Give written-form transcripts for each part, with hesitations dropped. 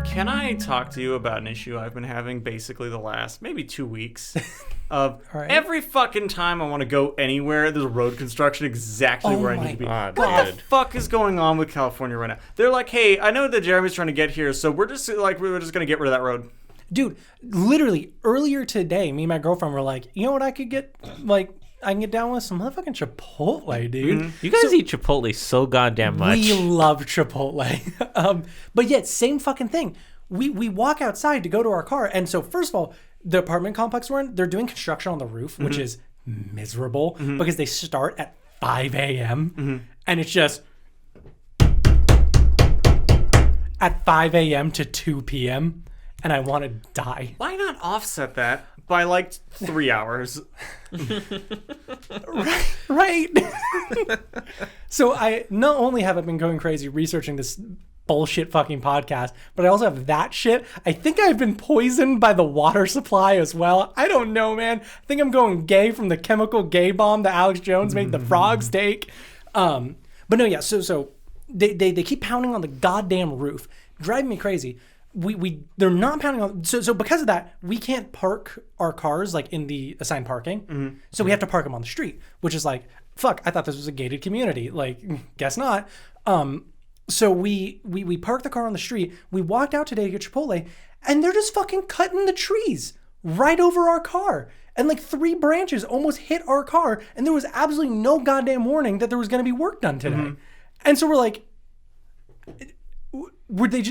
Can I talk to you about an issue I've been having basically the last maybe 2 weeks? Of every fucking time I want to go anywhere, there's road construction exactly where I need to be. God, what the fuck is going on with California right now? They're like, hey, I know that Jeremy's trying to get here, so we're just gonna get rid of that road. Dude, literally earlier today, me and my girlfriend were like, you know what I could get? Like, I can get down with some motherfucking Chipotle, dude. Mm-hmm. You guys eat Chipotle so goddamn much. We love Chipotle. But yet, same fucking thing. We walk outside to go to our car. And so, first of all, the apartment complex we're in, they're doing construction on the roof, which is miserable because they start at 5 a.m. And it's just at 5 a.m. to 2 p.m. And I want to die. Why not offset that by like 3 hours? Right. So I not only have I been going crazy researching this bullshit fucking podcast, but I also have that shit. I think I've been poisoned by the water supply as well. I don't know, man. I think I'm going gay from the chemical gay bomb that Alex Jones made the frogs take. But no, yeah. So they keep pounding on the goddamn roof, driving me crazy. They're not pounding on. So because of that, we can't park our cars like in the assigned parking. So we have to park them on the street, which is like, fuck. I thought this was a gated community. Like, guess not. So we parked the car on the street. We walked out today to get Chipotle, and they're just fucking cutting the trees right over our car. And like 3 branches almost hit our car, and there was absolutely no goddamn warning that there was going to be work done today. And so we're like, were they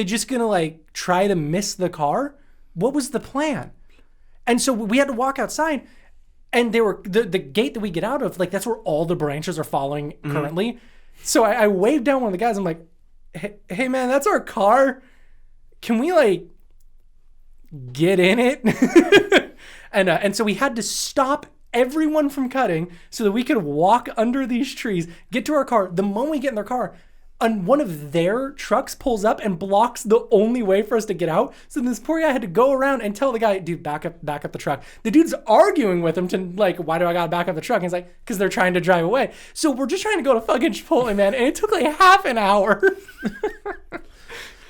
just gonna like try to miss the car? What was the plan? And so we had to walk outside, and they were the gate that we get out of, like that's where all the branches are following currently. So I waved down one of the guys. I'm like, hey man, that's our car. Can we like get in it? And so we had to stop everyone from cutting so that we could walk under these trees, get to our car. The moment we get in their car, and one of their trucks pulls up and blocks the only way for us to get out. So this poor guy had to go around and tell the guy, dude, back up the truck. The dude's arguing with him to like, why do I gotta back up the truck? And he's like, because they're trying to drive away. So we're just trying to go to fucking Chipotle, man. And it took like half an hour.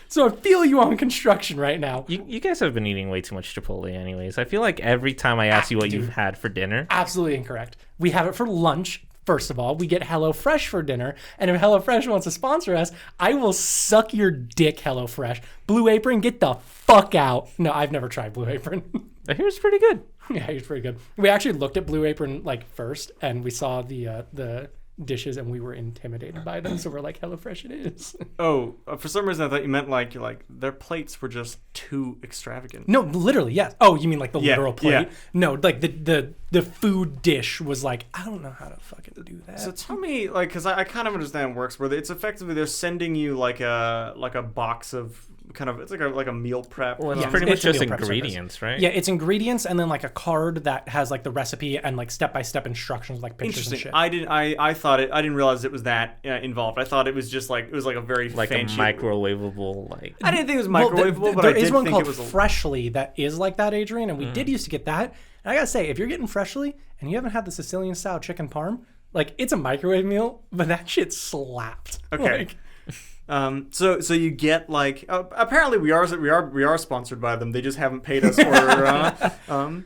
So I feel you on construction right now. You guys have been eating way too much Chipotle anyways. I feel like every time I ask you what you've had for dinner. Absolutely incorrect. We have it for lunch. First of all, we get HelloFresh for dinner, and if HelloFresh wants to sponsor us, I will suck your dick, HelloFresh. Blue Apron, get the fuck out. No, I've never tried Blue Apron. I hear it's pretty good. Yeah, it's pretty good. We actually looked at Blue Apron like first, and we saw the dishes, and we were intimidated by them. So we're like, HelloFresh, it is. Oh, for some reason I thought you meant like their plates were just too extravagant. No, literally, yes. Oh, you mean like the literal plate? Yeah. No, like the food dish was like, I don't know how to fucking do that. So tell me, like, because I kind of understand how it works, where it's effectively they're sending you like a box of kind of, it's like a meal prep. Well, it's pretty much just ingredients, right? Yeah, it's ingredients and then like a card that has like the recipe and like step-by-step instructions, like pictures and shit. I didn't realize it was that involved. I thought it was just like, it was like a very like fancy, a microwavable, like. I didn't think it was microwavable, but there I did is one think called it was Freshly that is like that, Adrian, and we did used to get that. And I gotta say, if you're getting Freshly and you haven't had the Sicilian style chicken parm, like it's a microwave meal, but that shit slapped. Okay. So you get like apparently we are sponsored by them. They just haven't paid us for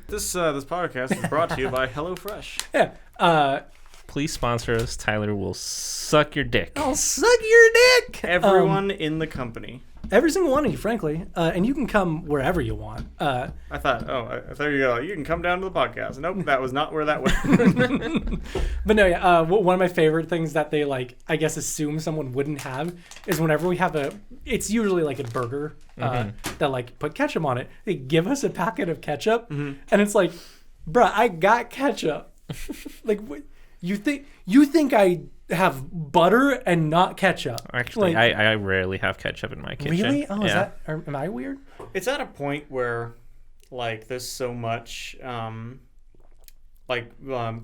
this podcast is brought to you by HelloFresh. Yeah. Please sponsor us. Tyler will suck your dick. I'll suck your dick. Everyone in the company. Every single one of you, frankly. And you can come wherever you want. I thought you can come down to the podcast. Nope, that was not where that went. But no, yeah. One of my favorite things that they like, I guess, assume someone wouldn't have is whenever we have it's usually like a burger that like put ketchup on it. They give us a packet of ketchup, and it's like, bruh, I got ketchup. Like, what, you think I have butter and not ketchup? Actually, like, I rarely have ketchup in my kitchen. Really? Oh, yeah. Am I weird? It's at a point where, like, there's so much,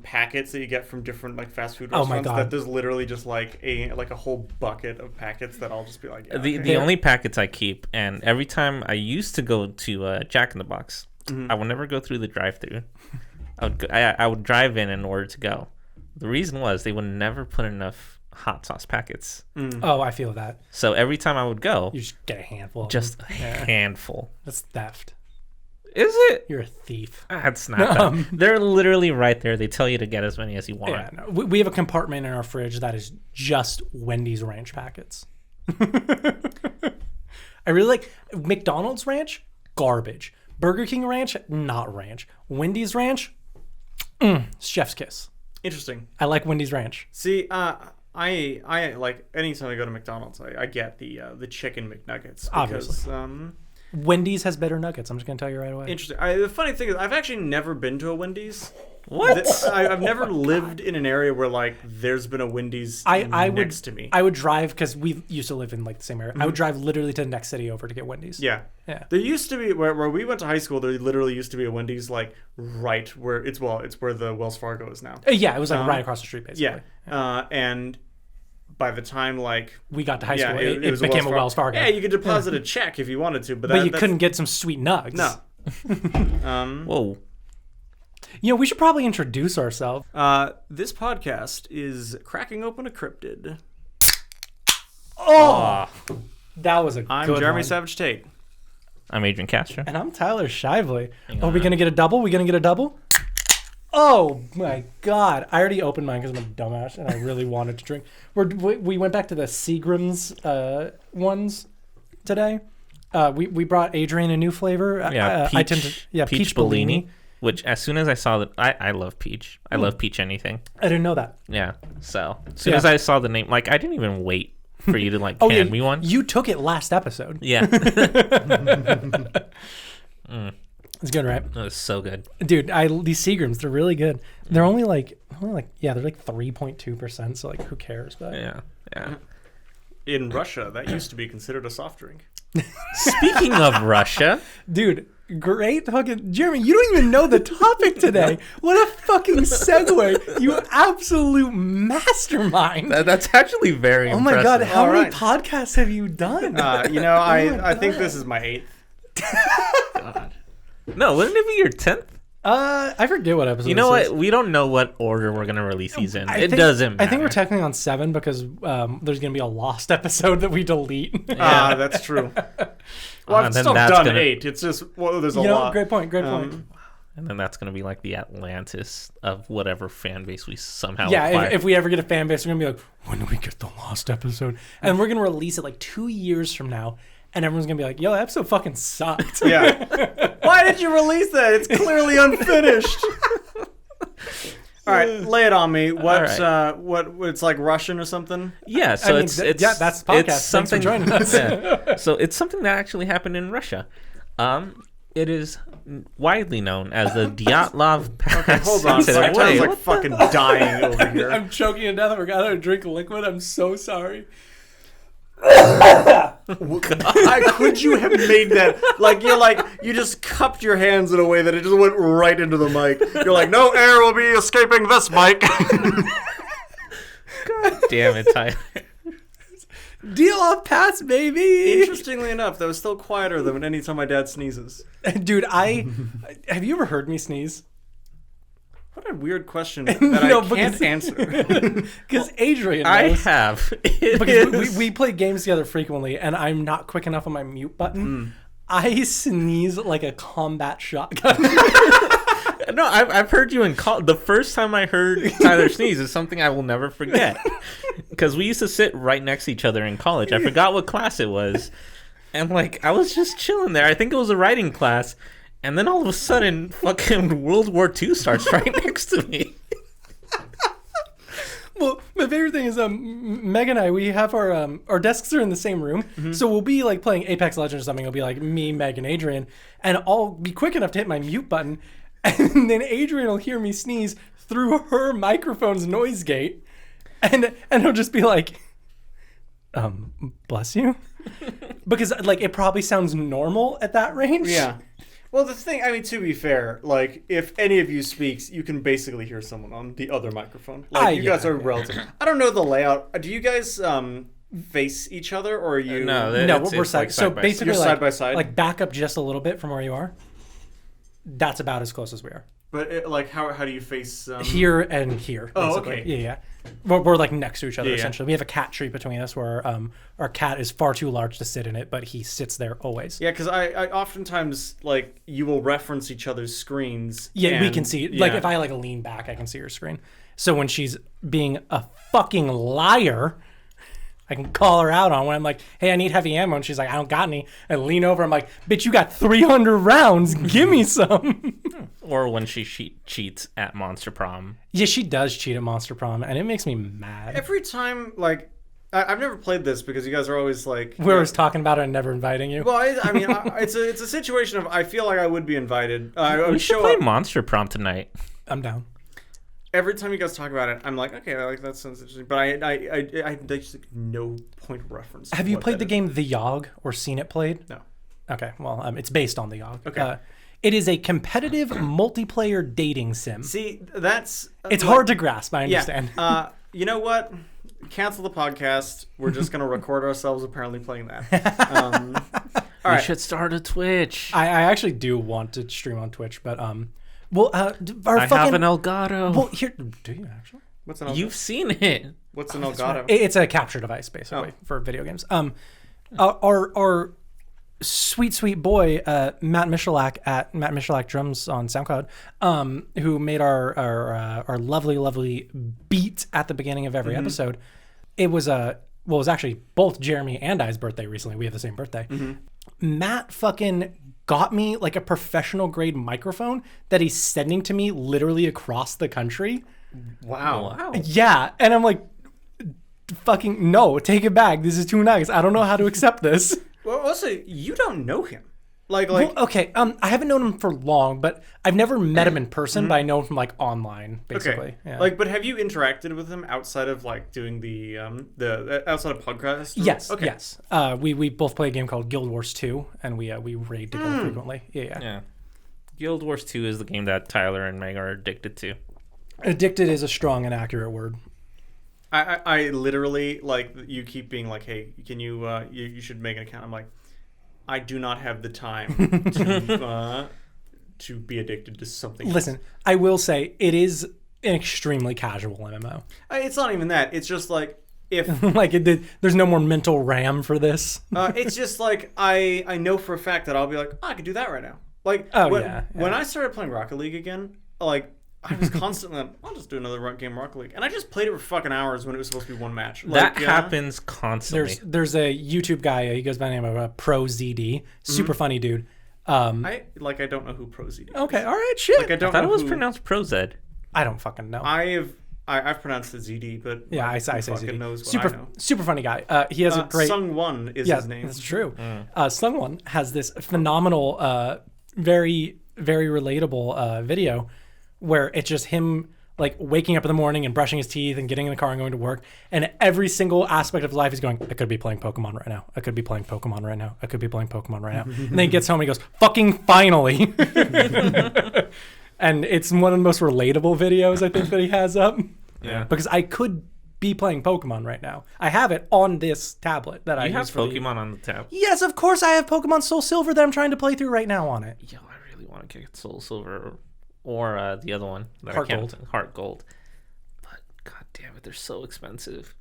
packets that you get from different like fast food Oh my restaurants. God. That there's literally just like a whole bucket of packets that I'll just be like. Yeah, The only packets I keep, and every time I used to go to Jack in the Box, I would never go through the drive-through. I would drive in order to go. The reason was they would never put enough hot sauce packets. Oh, I feel that. So every time I would go, You just get a handful. Of just them. a handful. That's theft. Is it? You're a thief. That's not that. They're literally right there. They tell you to get as many as you want. Yeah, no, we have a compartment in our fridge that is just Wendy's ranch packets. I really like McDonald's ranch, garbage. Burger King ranch, not ranch. Wendy's ranch, chef's kiss. Interesting. I like Wendy's ranch. See, I like anytime I go to McDonald's, I get the chicken McNuggets because Obviously. Wendy's has better nuggets. I'm just gonna tell you right away. interesting. The funny thing is, I've actually never been to a Wendy's. What? I've never lived in an area where like there's been a Wendy's next to me. I would drive because we used to live in like the same area. I would drive literally to the next city over to get Wendy's. Yeah. Yeah. There used to be where we went to high school. There literally used to be a Wendy's like right where it's where the Wells Fargo is now. Yeah, it was like right across the street basically. Yeah. And by the time like We got to high school. it It was became a Wells Fargo. Yeah, you could deposit a check if you wanted to, but But you couldn't get some sweet nugs. No. Whoa. You know, we should probably introduce ourselves. This podcast is cracking open a cryptid. Oh, that was a good I'm Jeremy one. Savage Tate. I'm Adrian Castro. And I'm Tyler Shively. Are we going to get a double? We going to get a double? Oh, my God. I already opened mine because I'm a dumbass and I really wanted to drink. We went back to the Seagram's ones today. We brought Adrian a new flavor. Yeah, Peach Bellini. Which, as soon as I saw that, I love peach. I love peach anything. I didn't know that. Yeah. So, as soon as I saw the name, like, I didn't even wait for you to, like, hand me one. You took it last episode. Yeah. It's good, right? It was so good. Dude, these Seagrams, they're really good. They're only like they're like 3.2%, so like who cares? But Yeah. In Russia, that used to be considered a soft drink. Speaking of Russia, dude, great fucking Jeremy, you don't even know the topic today. What a fucking segue. You absolute mastermind. that's actually very Oh impressive. my God, how many right. podcasts have you done? I think this is my 8th. God. No, wouldn't it be your 10th? I forget what episode. You know this what? is. We don't know what order we're going to release these in. I It think- doesn't matter. I think we're technically on 7 because there's gonna be a lost episode that we delete. That's true. Well, I've then still that's done gonna- 8. It's just there's a You know, lot. great point. And then that's going to be like the Atlantis of whatever fan base we somehow Yeah, acquire. if we ever get a fan base, we're gonna be like, when do we get the lost episode? And we're gonna release it like 2 years from now, and everyone's gonna be like, yo, that episode fucking sucked. Yeah. Why did you release that? It's clearly unfinished. All right, lay it on me. What? What? It's like Russian or something? Yeah, so it's that's the podcast. It's Thanks for something, joining us. Yeah. So it's something that actually happened in Russia. It is widely known as the Dyatlov Pass Hold on. Incident. Sorry, Wait, Tyler's like fucking dying over here. I'm choking to death. I forgot how to drink liquid. I'm so sorry. Could you have made that? Like you just cupped your hands in a way that it just went right into the mic. You're like, no air will be escaping this mic. God damn it, Tyler. Dyatlov Pass, baby. Interestingly enough, that was still quieter than any time my dad sneezes. Dude, have you ever heard me sneeze? What a weird question that I can't answer. Because Adrian I knows. have. Because we play games together frequently, and I'm not quick enough on my mute button. I sneeze like a combat shotgun. No, I've heard you in college. The first time I heard Tyler sneeze is something I will never forget. Because we used to sit right next to each other in college. I forgot what class it was. And, like, I was just chilling there. I think it was a writing class. And then all of a sudden, fucking World War II starts right next to me. Well, my favorite thing is Meg and I, we have our desks are in the same room. So we'll be, like, playing Apex Legends or something. It'll be, like, me, Meg, and Adrian. And I'll be quick enough to hit my mute button. And then Adrian will hear me sneeze through her microphone's noise gate. And he'll just be like, bless you? Because, like, it probably sounds normal at that range. Yeah. Well, the thing, I mean, to be fair, like, if any of you speaks, you can basically hear someone on the other microphone. Like, you guys are relative. I don't know the layout. Do you guys face each other, or are you? No, we're side. So basically, you're side by side. Like, back up just a little bit from where you are. That's about as close as we are. But like, how do you face here and here? Oh, basically. okay. Yeah. We're like next to each other essentially. We have a cat tree between us where our cat is far too large to sit in it, but he sits there always. Yeah, because I oftentimes like you will reference each other's screens. Yeah, we can see. Like if I like lean back, I can see her screen. So when she's being a fucking liar, I can call her out on when I'm like, hey, I need heavy ammo. And she's like, I don't got any. I lean over. I'm like, bitch, you got 300 rounds. Give me some. Or when she cheats at Monster Prom. Yeah, she does cheat at Monster Prom. And it makes me mad. Every time, like, I've never played this because you guys are always like... We're always talking about it and never inviting you. Well, I mean, it's a situation of I feel like I would be invited. We should play Monster Prom tonight. I'm down. Every time you guys talk about it, I'm like, okay, like that sounds interesting, but I just no point of reference. Have you played the game The Yogg or seen it played? No. Okay, well, it's based on The Yogg. Okay. It is a competitive multiplayer dating sim. See, that's it's hard to grasp. I understand. Yeah. You know what? Cancel the podcast. We're just gonna record ourselves apparently playing that. All right. We should start a Twitch. I actually do want to stream on Twitch, but well, I have an Elgato. Well, here, do you actually? What's an Elgato? You've seen it. What's an Elgato? Right. It's a capture device, basically, for video games. Our sweet boy, Matt Michalak at Matt Michalak Drums on SoundCloud, who made our lovely beat at the beginning of every episode. It was it was actually both Jeremy and I's birthday recently. We have the same birthday. Matt fucking got me like a professional grade microphone that he's sending to me literally across the country. Wow. Yeah, and I'm like, fucking no, take it back. This is too nice. I don't know how to accept this. Well, also, you don't know him. Like, well, okay. I haven't known him for long, but I've never met him in person. But I know him from like online, basically. Okay. Yeah. Like, but have you interacted with him outside of like doing the outside of podcast? Yes. Okay. Yes. We both play a game called Guild Wars 2, and we raid together frequently. Yeah. Guild Wars 2 is the game that Tyler and Meg are addicted to. Addicted is a strong and accurate word. I literally, like, you keep being like, hey, can you you should make an account. I'm like, I do not have the time to be addicted to something. Listen, I will say it is an extremely casual MMO. It's not even that. It's just like if like there's no more mental RAM for this. It's just like I know for a fact that I'll be like, I could do that right now. Like when I started playing Rocket League again, like I was constantly like, I'll just do another game of Rocket League, and I just played it for fucking hours when it was supposed to be one match. That happens constantly. There's a YouTube guy. He goes by the name of Pro ZD. Super funny dude. I don't know who Pro ZD is. Okay, all right, shit. Like I thought it was pronounced Pro Z. I don't fucking know. I've pronounced it ZD, but yeah, I say ZD. knows what super I know. Super funny guy. He has a great Sung-Won is his name. That's true. Sung-Won has this phenomenal, very very relatable video where it's just him like waking up in the morning and brushing his teeth and getting in the car and going to work, and every single aspect of his life is going, I could be playing Pokemon right now. I could be playing Pokemon right now. I could be playing Pokemon right now. And then he gets home and he goes, fucking finally. And it's one of the most relatable videos I think that he has up. Yeah. Because I could be playing Pokemon right now. I have it on this tablet that I have use for Pokemon on the tab. Yes, of course I have Pokemon Soul Silver that I'm trying to play through right now on it. Yo, I really want to get Soul Silver or the other one. Heart Gold. Heart Gold. But god damn it, they're so expensive.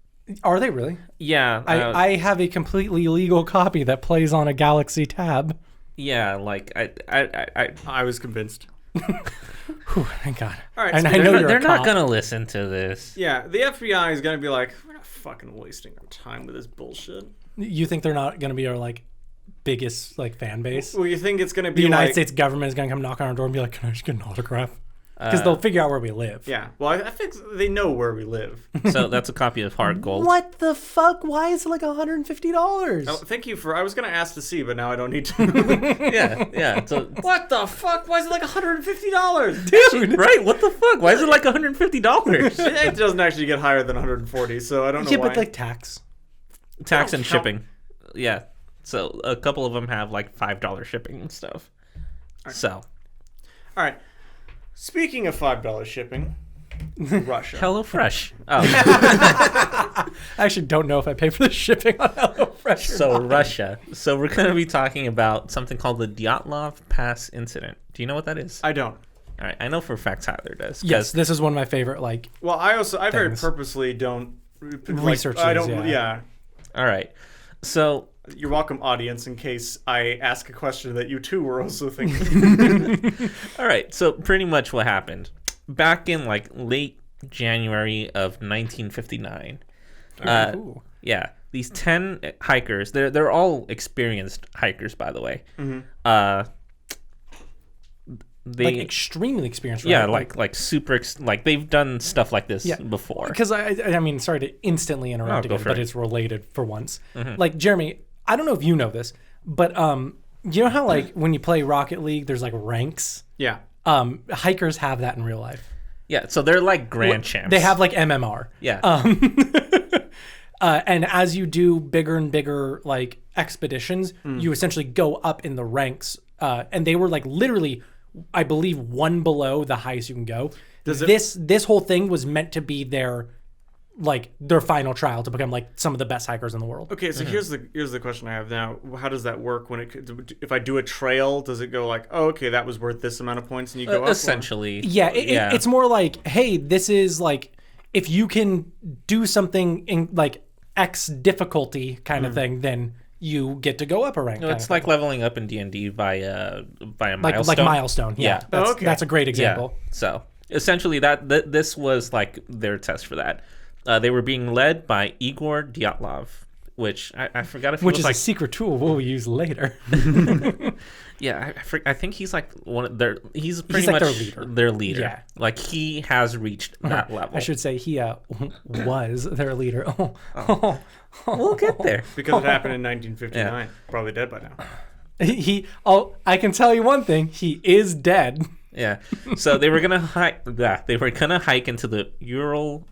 Are they really? Yeah. I have a completely legal copy that plays on a Galaxy tab. Yeah, like I was convinced. Whew, thank God. All right, and so I know they're not gonna listen to this. Yeah, the FBI is gonna be like, we're not fucking wasting our time with this bullshit. You think they're not gonna be our like biggest like fan base? Well, you think it's gonna be the United like, States government is gonna come knock on our door and be like, can I just get an autograph? Because they'll figure out where we live. Yeah. Well, I think they know where we live. So that's a copy of Heart Gold. What the fuck? Why is it like $150? Oh, thank you for. I was gonna ask to see, but now I don't need to. Yeah. So what the fuck? Why is it like $150, Dude? right? What the fuck? Why is it like $150? It doesn't actually get higher than 140, so I don't know Yeah, why. but like tax. Tax and count. shipping. Yeah. So a couple of them have like $5 shipping and stuff. So, All right. Speaking of $5 shipping, Russia. HelloFresh. Oh, I actually don't know if I pay for the shipping on HelloFresh. so Russia. So we're going to be talking about something called the Dyatlov Pass Incident. Do you know what that is? I don't. All right, I know for a fact Tyler does. Yes, this is one of my favorite, like... Well, I very things. purposely don't... Research I these, don't... yeah. All right. So, You're welcome, audience, in case I ask a question that you too were also thinking. all right. So pretty much what happened back in like late January of 1959. Ooh. Yeah, these 10 hikers. They're all experienced hikers, by the way. They like extremely experienced, right? yeah, like super like they've done stuff like this before. Because I mean, sorry to instantly interrupt go again, for but it. it's related for once. Like Jeremy, I don't know if you know this, but you know how like when you play Rocket League, there's like ranks. Yeah. Hikers have that in real life. Yeah, so they're like grand champs. They have like MMR. yeah. And as you do bigger and bigger like expeditions, you essentially go up in the ranks. And they were like literally, I believe, one below the highest you can go. This whole thing was meant to be their final trial to become like some of the best hikers in the world. Okay, so here's the question I have now. How does that work if I do a trail? Does it go like, oh, okay, that was worth this amount of points, and you go up? Essentially. Yeah, it's more like, hey, this is like if you can do something in like X difficulty kind of thing, then you get to go up a rank. No, it's like leveling up in D&D by a milestone. Like milestone. Yeah. That's a great example. Yeah. So essentially, this was like their test for that. They were being led by Igor Diatlov, which I forgot if he Which was is like a secret tool we'll use later. yeah. I think he's like one of their. He's pretty like much their leader. Yeah. Like he has reached that level. I should say he was their leader. We'll get there. Because it happened in 1959. Probably dead by now. I can tell you one thing. He is dead. Yeah. So they were gonna hike. They were gonna hike into the Ural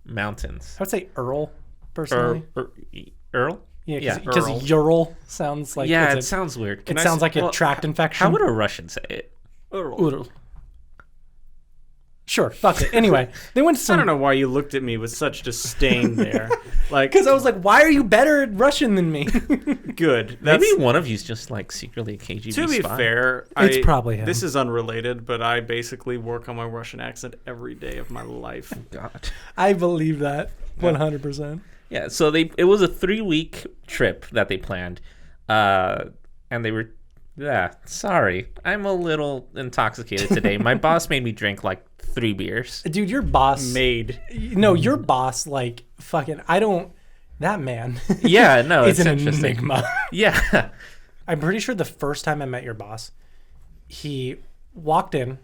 Mountains. I would say Earl, personally. Earl? Yeah, because Ural sounds like... Yeah, it sounds weird. It sounds like a tract infection. How would a Russian say it? Ural. Sure, fuck it. Anyway, they went to some... I don't know why you looked at me with such disdain there. Like, because I was like, why are you better at Russian than me? Good. Maybe one of you's just like secretly a KGB To be spy. fair, It's probably him. This is unrelated, but I basically work on my Russian accent every day of my life. God. I believe that 100%. Yeah, so it was a 3-week trip that they planned. And they were... Yeah, sorry. I'm a little intoxicated today. My boss made me drink like 3 beers. Dude, your boss... No, your boss, like, fucking... That man... Yeah, no, is it's an interesting. enigma. Yeah. I'm pretty sure the first time I met your boss, he walked in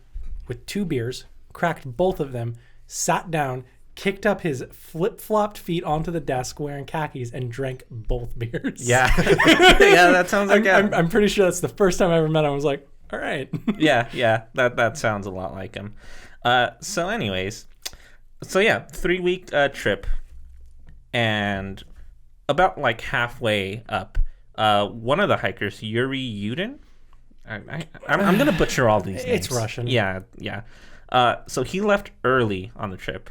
with 2 beers, cracked both of them, sat down, kicked up his flip-flopped feet onto the desk wearing khakis, and drank both beers. Yeah. Yeah, that sounds like... I'm pretty sure that's the first time I ever met him. I was like, all right. Yeah, that sounds a lot like him. So anyways, 3-week trip, and about like halfway up, one of the hikers, Yuri Yudin, I'm gonna butcher all these names. It's Russian. Yeah. So he left early on the trip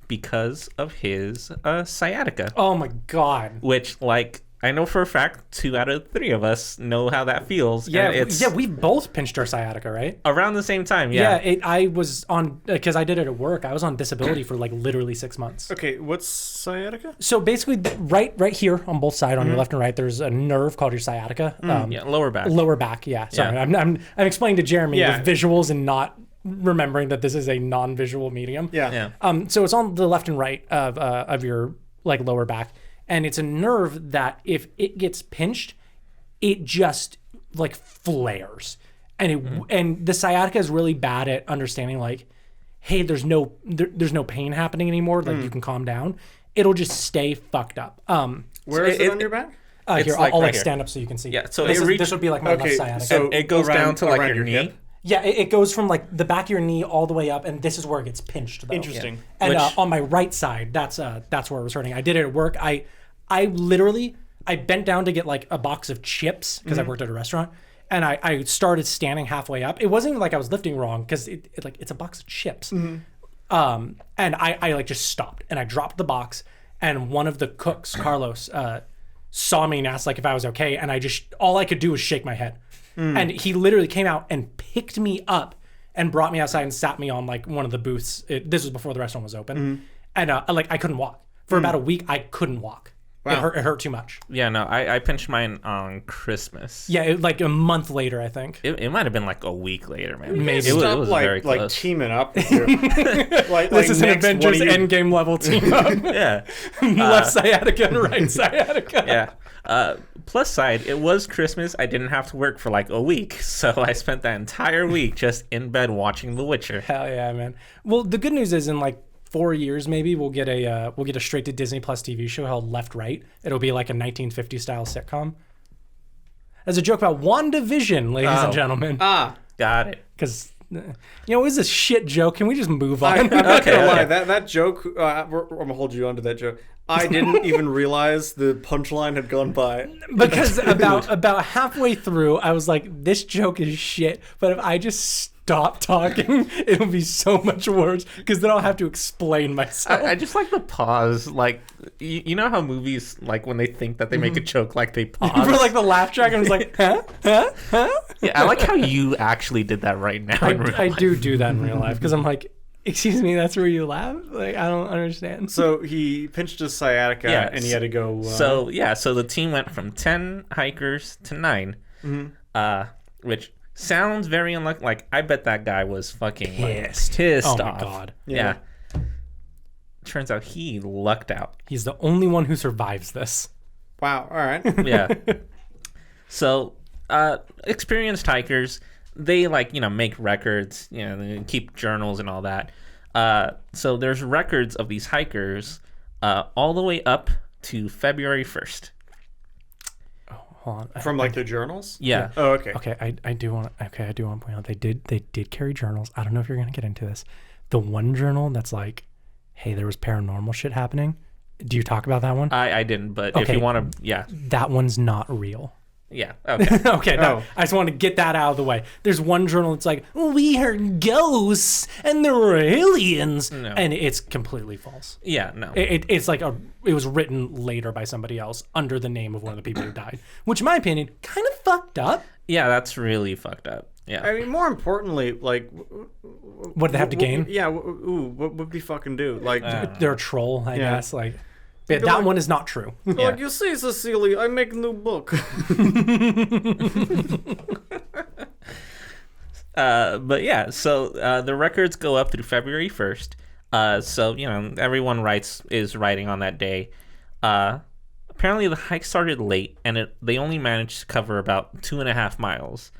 because of his sciatica. Oh my God. Which, like, I know for a fact 2 out of 3 of us know how that feels. Yeah, we both pinched our sciatica, right? Around the same time, yeah. I was on, because I did it at work, I was on disability for like literally 6 months. Okay, what's sciatica? So basically, right here on both sides, on your left and right, there's a nerve called your sciatica. Lower back. Lower back, yeah. Sorry, Yeah. I'm explaining to Jeremy with visuals and not remembering that this is a non-visual medium. Yeah. So it's on the left and right of your like lower back, and it's a nerve that if it gets pinched, it just like flares, and and the sciatica is really bad at understanding like, hey, there's no pain happening anymore. Like you can calm down. It'll just stay fucked up. Where is it on your back? Here, like I'll right like here. stand up so you can see. Yeah, so this it would be like my left sciatica. so it goes down to like around your knee. hip? Yeah, it goes from like the back of your knee all the way up, and this is where it gets pinched. Though. Interesting. And on my right side, that's where it was hurting. I did it at work. I I bent down to get like a box of chips because I worked at a restaurant, and I started standing halfway up. It wasn't even like I was lifting wrong because it's a box of chips. And I like just stopped and I dropped the box, and one of the cooks, Carlos, saw me and asked like if I was okay, and all I could do was shake my head. And he literally came out and picked me up and brought me outside and sat me on like one of the booths. This was before the restaurant was open. And like I couldn't walk. For about a week, I couldn't walk. Wow. It hurt too much. Yeah, no, I pinched mine on Christmas. Yeah, like a month later, I think. It might have been like a week later, man. Maybe. It was very close. Like teaming up with your, this is an Avengers Endgame level team up. Yeah. Left sciatica and right sciatica. Yeah. Plus side, it was Christmas. I didn't have to work for like a week. So I spent that entire week just in bed watching The Witcher. Hell yeah, man. Well, the good news is in like 4 years maybe we'll get a straight to Disney Plus TV show called Left Right. It'll be like a 1950s style sitcom. As a joke about WandaVision, ladies and gentlemen. Got it. Because it was a shit joke. Can we just move on? I'm not gonna lie. That joke. I'm gonna hold you onto that joke. I didn't even realize the punchline had gone by. Because about halfway through, I was like, this joke is shit. But if I just stop talking, it'll be so much worse because then I'll have to explain myself. I just like the pause. Like, you know how movies, like when they think that they make a joke, like they pause. For like the laugh track, I'm just like, huh? Yeah, I like how you actually did that right now. I do that in real life because I'm like, excuse me, that's where you laugh? Like, I don't understand. So he pinched his sciatica and he had to go. So the team went from 10 hikers to 9, which sounds very unlucky. Like, I bet that guy was fucking pissed off. Oh my God. Yeah. Turns out he lucked out. He's the only one who survives this. Wow. All right. Yeah. So, experienced hikers, they make records, they keep journals and all that. So there's records of these hikers all the way up to February 1st. Oh, hold on. From like the journals? Yeah. Oh, okay. Okay, I do want to point out they did carry journals. I don't know if you're gonna get into this. The one journal that's like, hey, there was paranormal shit happening. Do you talk about that one? I didn't, but if you want to, yeah. That one's not real. Yeah. Okay. Okay. No, I just want to get that out of the way. There's one journal that's like, we heard ghosts and there were aliens, and it's completely false. Yeah. No. It's like it was written later by somebody else under the name of one of the people who died, which, in my opinion, kind of fucked up. Yeah, that's really fucked up. Yeah. I mean, more importantly, like, what did they have to gain? What would we fucking do? Like, they're a troll, I guess. Like. Yeah, that one is not true. Like, you see, Cecilia, I make a new book. But yeah, so the records go up through February 1st. So, everyone is writing on that day. Apparently the hike started late, and they only managed to cover about 2.5 miles.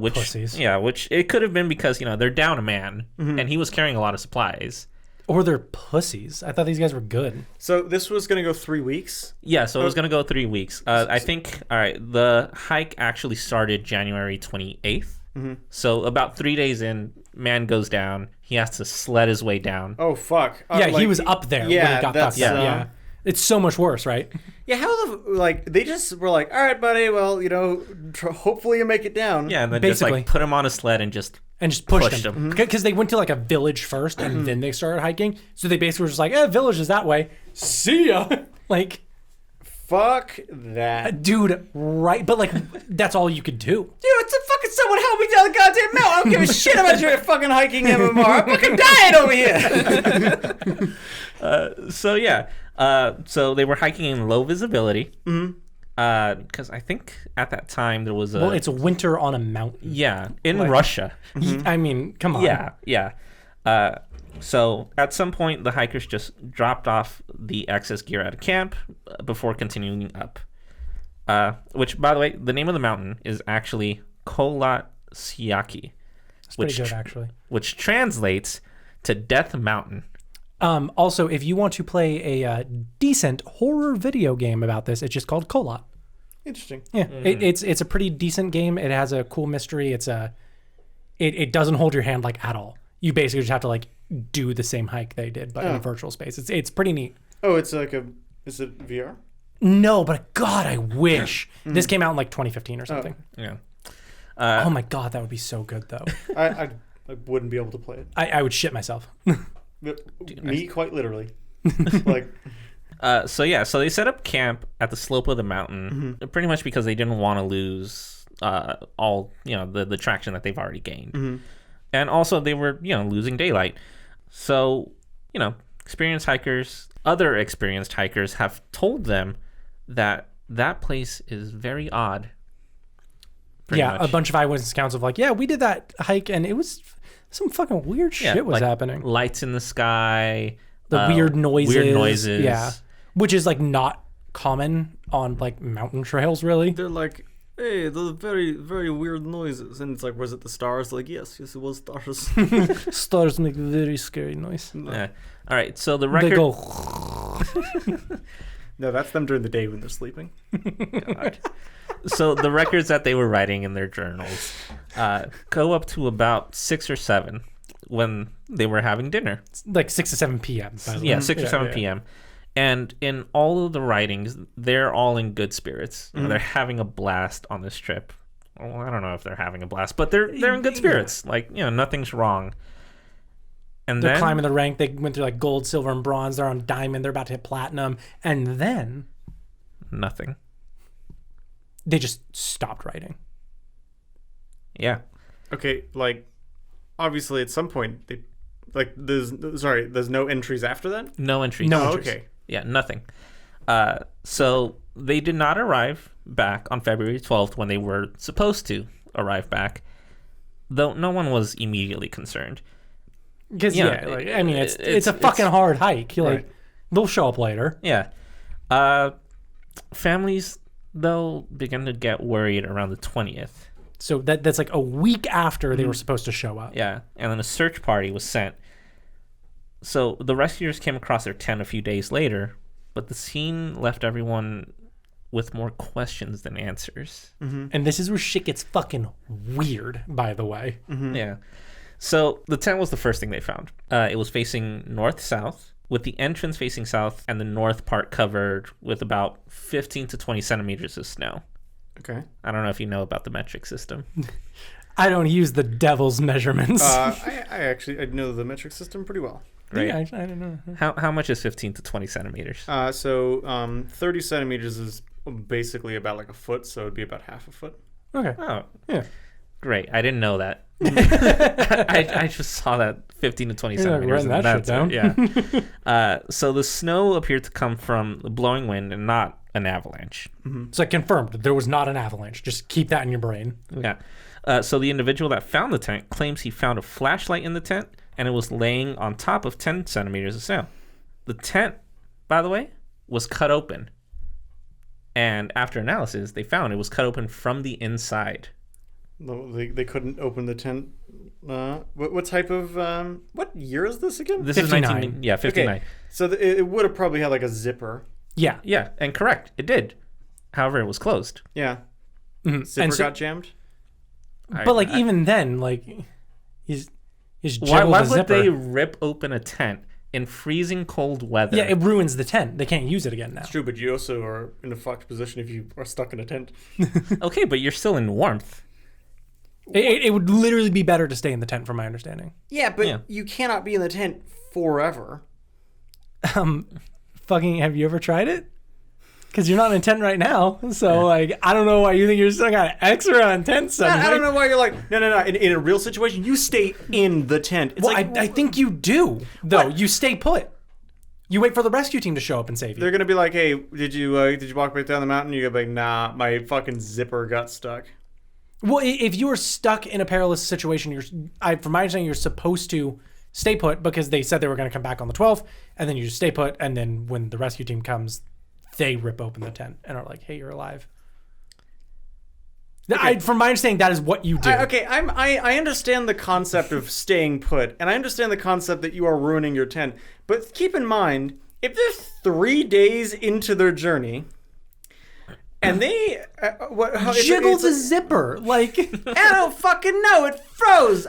Which, pussies. Yeah, which it could have been because, they're down a man, and he was carrying a lot of supplies. Or they're pussies. I thought these guys were good. So this was going to go 3 weeks? Yeah, so it was going to go 3 weeks. I think, all right, the hike actually started January 28th. Mm-hmm. So about 3 days in, man goes down. He has to sled his way down. Oh, fuck. He was up there when he got fucked up. Yeah. It's so much worse, right? Yeah, they just were like, all right, buddy, well, hopefully you make it down. Yeah, and then basically just put him on a sled and just pushed him. Because they went to like a village first and then they started hiking. So they basically were just like, village is that way. See ya. Like, fuck that. Dude, right. But like, that's all you could do. Dude, it's a fucking someone help me down the goddamn mountain. I don't give a shit about your fucking hiking MMR. I'm fucking dying over here. So they were hiking in low visibility. Because I think at that time there was Well, it's a winter on a mountain. Yeah, in Russia. I mean, come on. Yeah. So at some point, the hikers just dropped off the excess gear at a camp before continuing up. Which, by the way, the name of the mountain is actually Kholat Syakhi. That's pretty good, actually. Which translates to Death Mountain. Also, if you want to play a decent horror video game about this, it's just called Kholat. Interesting. Yeah, it's a pretty decent game. It has a cool mystery. It doesn't hold your hand like at all. You basically just have to like do the same hike they did, but in a virtual space. It's pretty neat. Oh, it's like is it VR? No, but God, I wish. This came out in like 2015 or something. Yeah. Oh my God, that would be so good though. I wouldn't be able to play it. I would shit myself. Me, quite literally. Like. So they set up camp at the slope of the mountain, pretty much because they didn't want to lose all the traction that they've already gained, and also they were losing daylight. So other experienced hikers have told them that place is very odd. Yeah, a bunch of eyewitness accounts of like, yeah, we did that hike and it was some fucking weird shit was happening. Lights in the sky, the weird noises. Yeah. Which is like not common on like mountain trails, really. They're like, hey, those very, very weird noises. And it's like, was it the stars? Like, yes, it was stars. Stars make very scary noise. Yeah. All right, so the record... They go... No, that's them during the day when they're sleeping. God. So the records that they were writing in their journals go up to about 6 or 7 when they were having dinner. Like 6 to 7 p.m. By the way. Yeah, 6 or 7 p.m. And in all of the writings, they're all in good spirits. They're having a blast on this trip. Well, I don't know if they're having a blast, but they're in good spirits. Like, nothing's wrong. And they're then climbing the rank. They went through like gold, silver, and bronze. They're on diamond. They're about to hit platinum. And then... nothing. They just stopped writing. Yeah. Okay, like, obviously at some point, there's no entries after that? No entries. No entries. Okay. Yeah, nothing. So they did not arrive back on February 12th when they were supposed to arrive back, though no one was immediately concerned. Because, it's a fucking hard hike. They'll show up later. Yeah. Families, though, began to get worried around the 20th. So that's like a week after they were supposed to show up. Yeah, and then a search party was sent. So the rescuers came across their tent a few days later, but the scene left everyone with more questions than answers. And this is where shit gets fucking weird, by the way. Yeah. So the tent was the first thing they found. It was facing north-south, with the entrance facing south and the north part covered with about 15 to 20 centimeters of snow. Okay. I don't know if you know about the metric system. I don't use the devil's measurements. I know the metric system pretty well. Right. Yeah, I don't know. How much is 15 to 20 centimeters? 30 centimeters is basically about like a foot, so it'd be about half a foot. Okay. Oh, yeah. Great. I didn't know that. I just saw that 15 to 20 centimeters. Writing that shit down. Yeah. So the snow appeared to come from the blowing wind and not an avalanche. So I confirmed there was not an avalanche. Just keep that in your brain. Yeah. So the individual that found the tent claims he found a flashlight in the tent and it was laying on top of 10 centimeters of snow. The tent, by the way, was cut open. And after analysis, they found it was cut open from the inside. No, they couldn't open the tent. What type of what year is this again? This 59. is 59. Okay. So it would have probably had like a zipper. Yeah. Yeah, and correct, it did. However, it was closed. Yeah. Zipper And so- got jammed. But like even then, like he's Why jiggled the would zipper. they rip open a tent in freezing cold weather? Yeah, it ruins the tent. They can't use it again now. It's true, but you also are in a fucked position if you are stuck in a tent. Okay, but you're still in warmth. It would literally be better to stay in the tent, from my understanding. Yeah, but you cannot be in the tent forever. Fucking, have you ever tried it? Because you're not in a tent right now. So, like, I don't know why you think you're still got extra on tent suddenly. I don't know why you're like, no. In a real situation, you stay in the tent. It's Well, like, I think you do, though. What? You stay put. You wait for the rescue team to show up and save you. they're gonna be like, hey, did you walk back down the mountain? You're gonna be like, nah, my fucking zipper got stuck. Well, if you are stuck in a perilous situation, from my understanding, you're supposed to stay put because they said they were going to come back on the 12th, and then you just stay put, and then when the rescue team comes, they rip open the tent and are like, hey, you're alive. Okay. From my understanding, that is what you do. I understand the concept of staying put, and I understand the concept that you are ruining your tent. But keep in mind, if they're 3 days into their journey, and they jiggle the zipper, like I don't fucking know. It froze.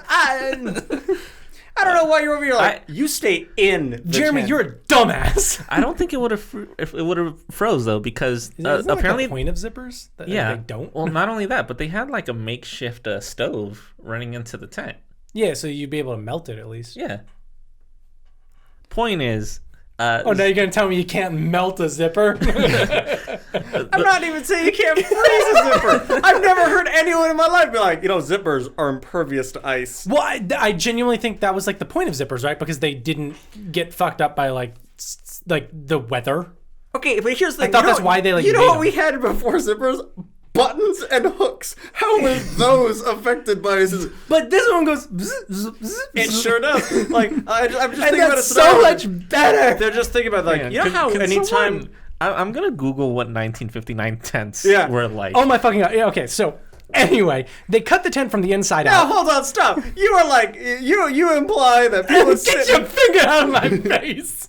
I don't know why you're over here like, you stay in the Jeremy, tent. you're a dumbass. I don't think it would have froze though, because apparently the point of zippers. That yeah, they don't. Well, not only that, but they had like a makeshift stove running into the tent. Yeah, so you'd be able to melt it at least. Yeah. Point is. Oh, now you're gonna tell me you can't melt a zipper? I'm not even saying you can't freeze a zipper. I've never heard anyone in my life be like, zippers are impervious to ice. Well, I genuinely think that was like the point of zippers, right? Because they didn't get fucked up by like the weather. Okay, but here's the thing. I thought that's why they You know made what them. we had before zippers? Buttons and hooks. How were those affected by this? But this one goes. Bzz, bzz, bzz, It bzz. sure does. Like I'm just And thinking about a that's scenario. so much better. They're just thinking about like, you know how anytime. I'm gonna Google what 1959 tents were like. Oh my fucking god. Yeah, okay, so anyway, they cut the tent from the inside Now out. hold on, stop. You are like you imply that people would Get sit. your finger out of my face.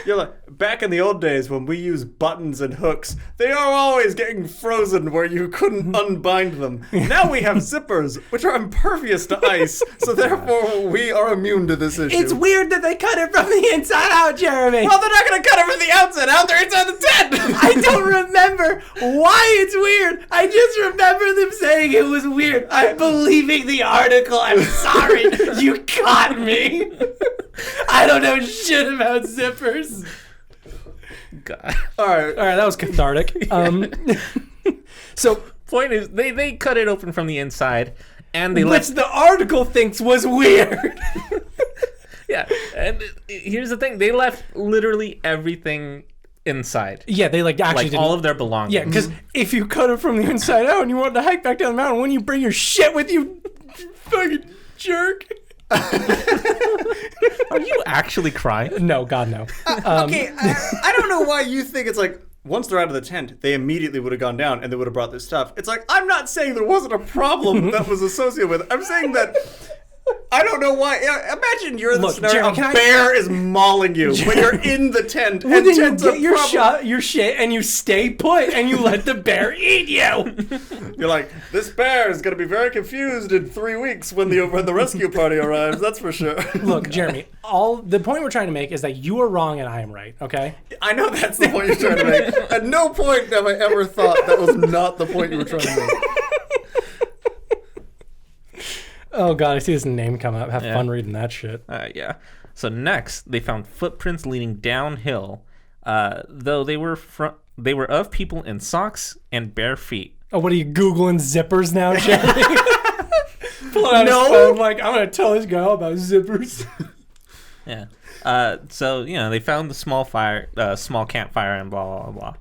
You're like, back in the old days when we used buttons and hooks, they are always getting frozen where you couldn't unbind them. Now we have zippers, which are impervious to ice, so therefore we are immune to this issue. It's weird that they cut it from the inside out, Jeremy. Well, they're not going to cut it from the outside out. They're inside the tent. I don't remember why it's weird. I just remember them saying it was weird. I'm believing the article. I'm sorry. You caught me. I don't know shit about zippers. God. All right, that was cathartic. So, Point is, they cut it open from the inside, and they which the article thinks was weird. Yeah, and here's the thing: they left literally everything inside. Yeah, they actually Like didn't. all of their belongings. Yeah, because if you cut it from the inside out and you want to hike back down the mountain, wouldn't you bring your shit with you, fucking jerk? Are you actually crying? No, God, no. okay, I don't know why you think it's like, once they're out of the tent, they immediately would have gone down and they would have brought their stuff. It's like, I'm not saying there wasn't a problem that was associated with it. I'm saying that I don't know why. Imagine you're in the scenario, Jeremy, a bear is mauling you when you're in the tent. Well, and then you tent's get a your problem. shit and you stay put and you let the bear eat you. You're like, this bear is going to be very confused in 3 weeks when the rescue party arrives. That's for sure. Look, Jeremy, the point we're trying to make is that you are wrong and I am right, okay? I know that's the point you're trying to make. At no point have I ever thought that was not the point you were trying to make. Oh, God, I see his name come up. Have fun reading that shit. Yeah. So next, they found footprints leading downhill, though they were of people in socks and bare feet. Oh, what are you Googling zippers now, Jeremy? Pulling out his phone, like, I'm going to tell this guy all about zippers. Yeah. So, they found the small campfire and blah, blah,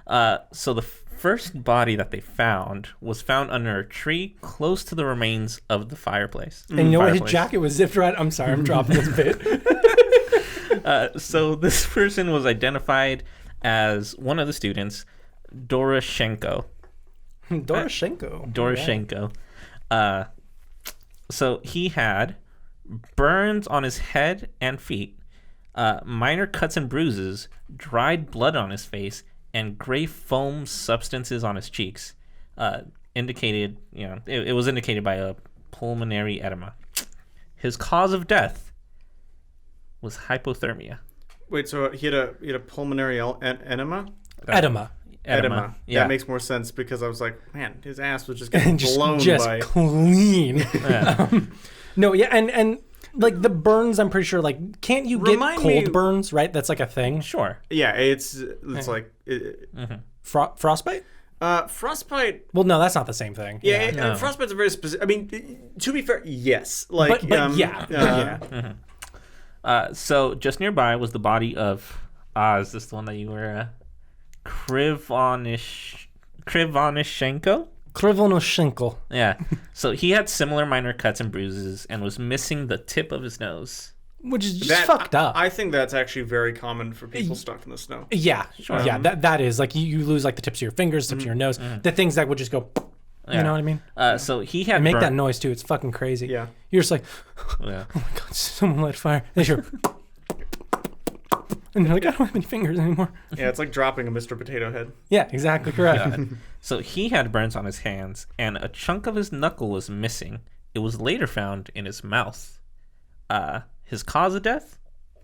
blah. So the first body that they found was found under a tree close to the remains of the fireplace. And you know what? His jacket was zipped right. I'm sorry, I'm dropping this bit. So this person was identified as one of the students, Doroshenko. Doroshenko. So he had burns on his head and feet, minor cuts and bruises, dried blood on his face, and gray foam substances on his cheeks. Indicated, it was indicated by a pulmonary edema. His cause of death was hypothermia. Wait, so he had a pulmonary enema? Edema. Edema. Yeah. That makes more sense because I was like, man, his ass was just getting blown just by. clean. Yeah. No, yeah, and like the burns, I'm pretty sure. Like, can't you get cold burns? Right, that's like a thing. Sure. Yeah, it's like Frostbite. Frostbite. Well, no, that's not the same thing. Yeah, frostbite's a very specific. I mean, to be fair, yes. Like, but yeah. So just nearby was the body of. Is this the one that you were? Krivonishenko? Krivonishenko. Yeah. So he had similar minor cuts and bruises and was missing the tip of his nose. Which is just fucked up. I think that's actually very common for people stuck in the snow. Yeah. Sure. Yeah, that is. Like, you lose, like, the tips of your fingers, tips of your nose. The things that would just go... Yeah. You know what I mean? So he had... And make that noise, too. It's fucking crazy. Yeah. You're just like... Yeah. Oh, my God. Someone light fire. They sure... And you're like, I don't have any fingers anymore. Yeah, it's like dropping a Mr. Potato Head. Yeah, exactly correct. So he had burns on his hands, and a chunk of his knuckle was missing. It was later found in his mouth. His cause of death,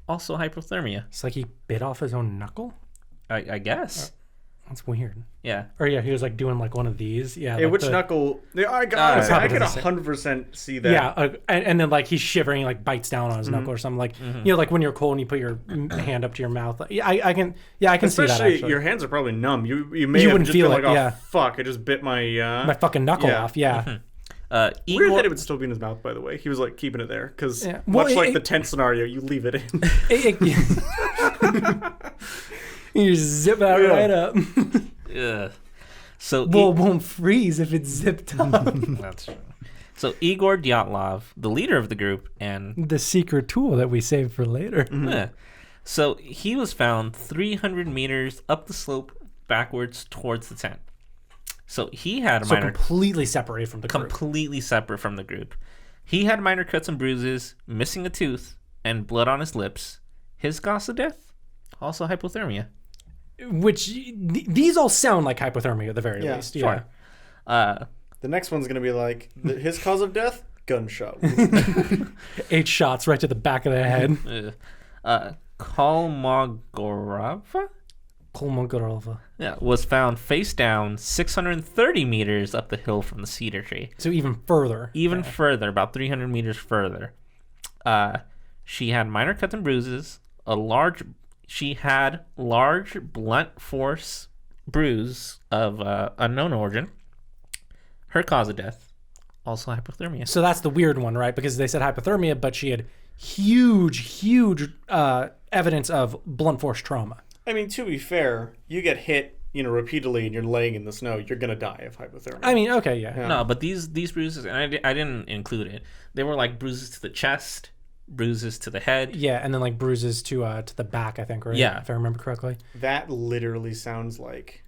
also hypothermia. It's like he bit off his own knuckle. I guess. That's weird. Yeah. Or yeah, he was like doing like one of these. Yeah. Hey, like which knuckle? Yeah, I could 100% see that. Yeah, and then like he's shivering, like bites down on his knuckle or something. Like like when you're cold and you put your hand up to your mouth. Like, I can see that. Especially Actually, your hands are probably numb. You may have wouldn't just feel been it, like, yeah. fuck, I just bit my my fucking knuckle off. Yeah. Weird that it would still be in his mouth, by the way. He was like keeping it there because much like the tent scenario, you leave it in. You zip that right up. Yeah. So well, it won't freeze if it's zipped up. That's true. So Igor Diatlov, the leader of the group, and the secret tool that we saved for later. Yeah. So he was found 300 meters up the slope backwards towards the tent. So he had a minor... completely separated from the group. Completely separate from the group. He had minor cuts and bruises, missing a tooth, and blood on his lips. His cause of death? Also hypothermia. Which, these all sound like hypothermia at the very least. Sure. Yeah. The next one's going to be like, his cause of death? Gunshot. 8 shots right to the back of the head. Kolmogorov? Yeah, was found face down 630 meters up the hill from the cedar tree. So even further. Even further, about 300 meters further. She had minor cuts and bruises, She had large blunt force bruise of unknown origin. Her cause of death, also hypothermia. So that's the weird one, right? Because they said hypothermia, but she had huge evidence of blunt force trauma. I mean, to be fair, you get hit, repeatedly, and you're laying in the snow, you're gonna die of hypothermia. I mean, okay, yeah. No, but these bruises, and I didn't include it. They were like bruises to the chest, bruises to the head. Yeah, and then like bruises to the back, I think, right? Yeah. If I remember correctly. That literally sounds like...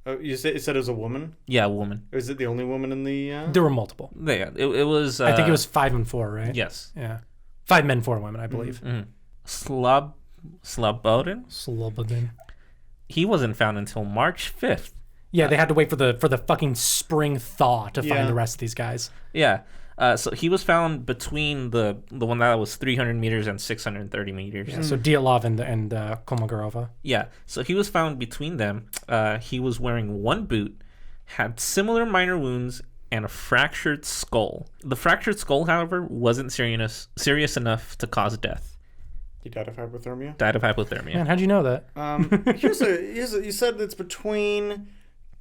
Oh, you said it was a woman? Yeah, a woman. Or is it the only woman in the... There were multiple. Yeah, it was... I think it was 5 and 4, right? Yes. Yeah. 5 men, 4 women, I believe. Slobodin. He wasn't found until March 5th. Yeah, they had to wait for the fucking spring thaw to find the rest of these guys. Yeah. So he was found between the one that was 300 meters and 630 meters. Yeah, so Dyatlov and Kolmogorova. Yeah, so he was found between them. He was wearing one boot, had similar minor wounds, and a fractured skull. The fractured skull, however, wasn't serious enough to cause death. He died of hypothermia? Died of hypothermia. Man, how'd you know that? You said it's between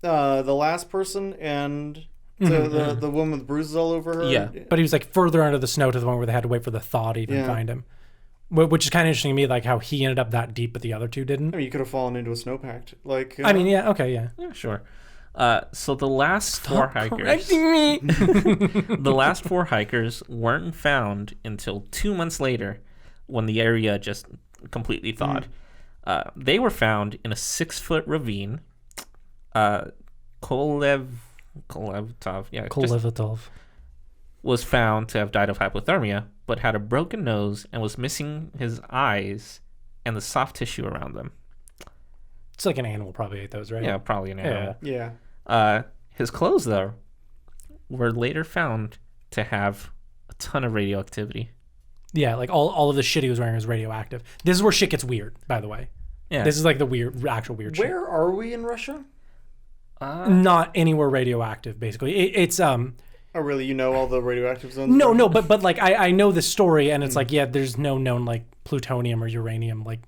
the last person and... The woman with bruises all over her? Yeah. But he was like further under the snow to the point where they had to wait for the thaw to even find him. Which is kind of interesting to me, like how he ended up that deep, but the other two didn't. I mean, you could have fallen into a snowpack. I mean, yeah, okay, yeah. Yeah, sure. So the last four hikers... correcting me! The last 4 hikers weren't found until 2 months later when the area just completely thawed. They were found in a 6-foot ravine. Kolevatov was found to have died of hypothermia, but had a broken nose and was missing his eyes and the soft tissue around them. It's like an animal probably ate those, right? Yeah, probably an animal. Yeah. His clothes, though, were later found to have a ton of radioactivity. Yeah, like all of the shit he was wearing was radioactive. This is where shit gets weird, by the way. Yeah. This is like the actual weird shit. Where are we in Russia? Not anywhere radioactive, basically. It's Oh, really? You know all the radioactive zones? No, but like I know the story, and it's like, yeah, there's no known like plutonium or uranium like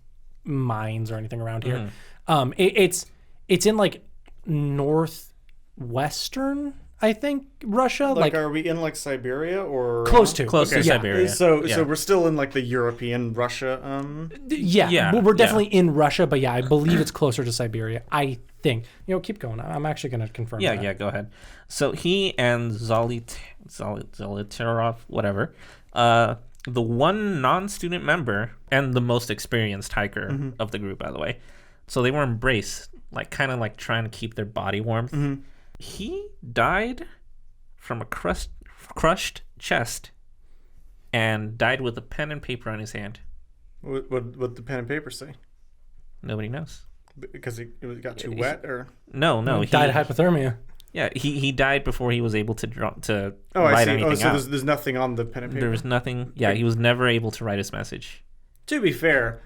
mines or anything around here. It's in like northwestern, I think, Russia. Like, are we in like Siberia or close to Siberia? So we're still in like the European Russia. Yeah. We're definitely in Russia, but yeah, I believe it's closer to Siberia. I think. Keep going. I'm actually going to confirm. Yeah, that. yeah. Go ahead. So he and Zolitarov, whatever, the one non-student member and the most experienced hiker of the group, by the way. So they were embraced, like kind of like trying to keep their body warmth. He died from a crushed chest and died with a pen and paper on his hand. What the pen and paper say? Nobody knows. Because it got too wet, or no, he died of hypothermia. Yeah, he died before he was able to I write see. anything So out. there's nothing on the pen and paper. There was nothing. Yeah, he was never able to write his message. To be fair,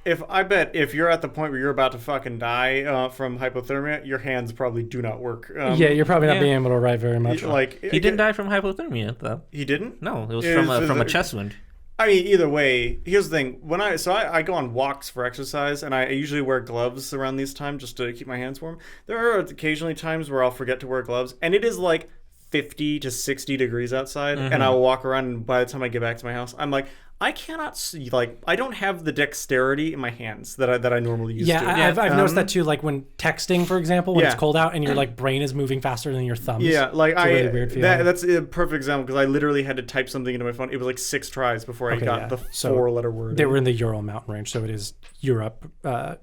if you're at the point where you're about to fucking die from hypothermia, your hands probably do not work. Yeah, you're probably not being able to write very much. He didn't die from hypothermia though. He didn't? No, it was from a chest wound. I mean, either way, here's the thing. I go on walks for exercise, and I usually wear gloves around these times just to keep my hands warm. There are occasionally times where I'll forget to wear gloves, and it is like 50 to 60 degrees outside, and I'll walk around, and by the time I get back to my house, I'm like, I cannot see, like, I don't have the dexterity in my hands that I normally used to. I've noticed that too, like when texting, for example, when it's cold out and your like brain is moving faster than your thumbs. Yeah, like it's a really weird feeling. That's a perfect example because I literally had to type something into my phone. It was like 6 tries before I got the 4-letter word. They were in the Ural mountain range, so it is Europe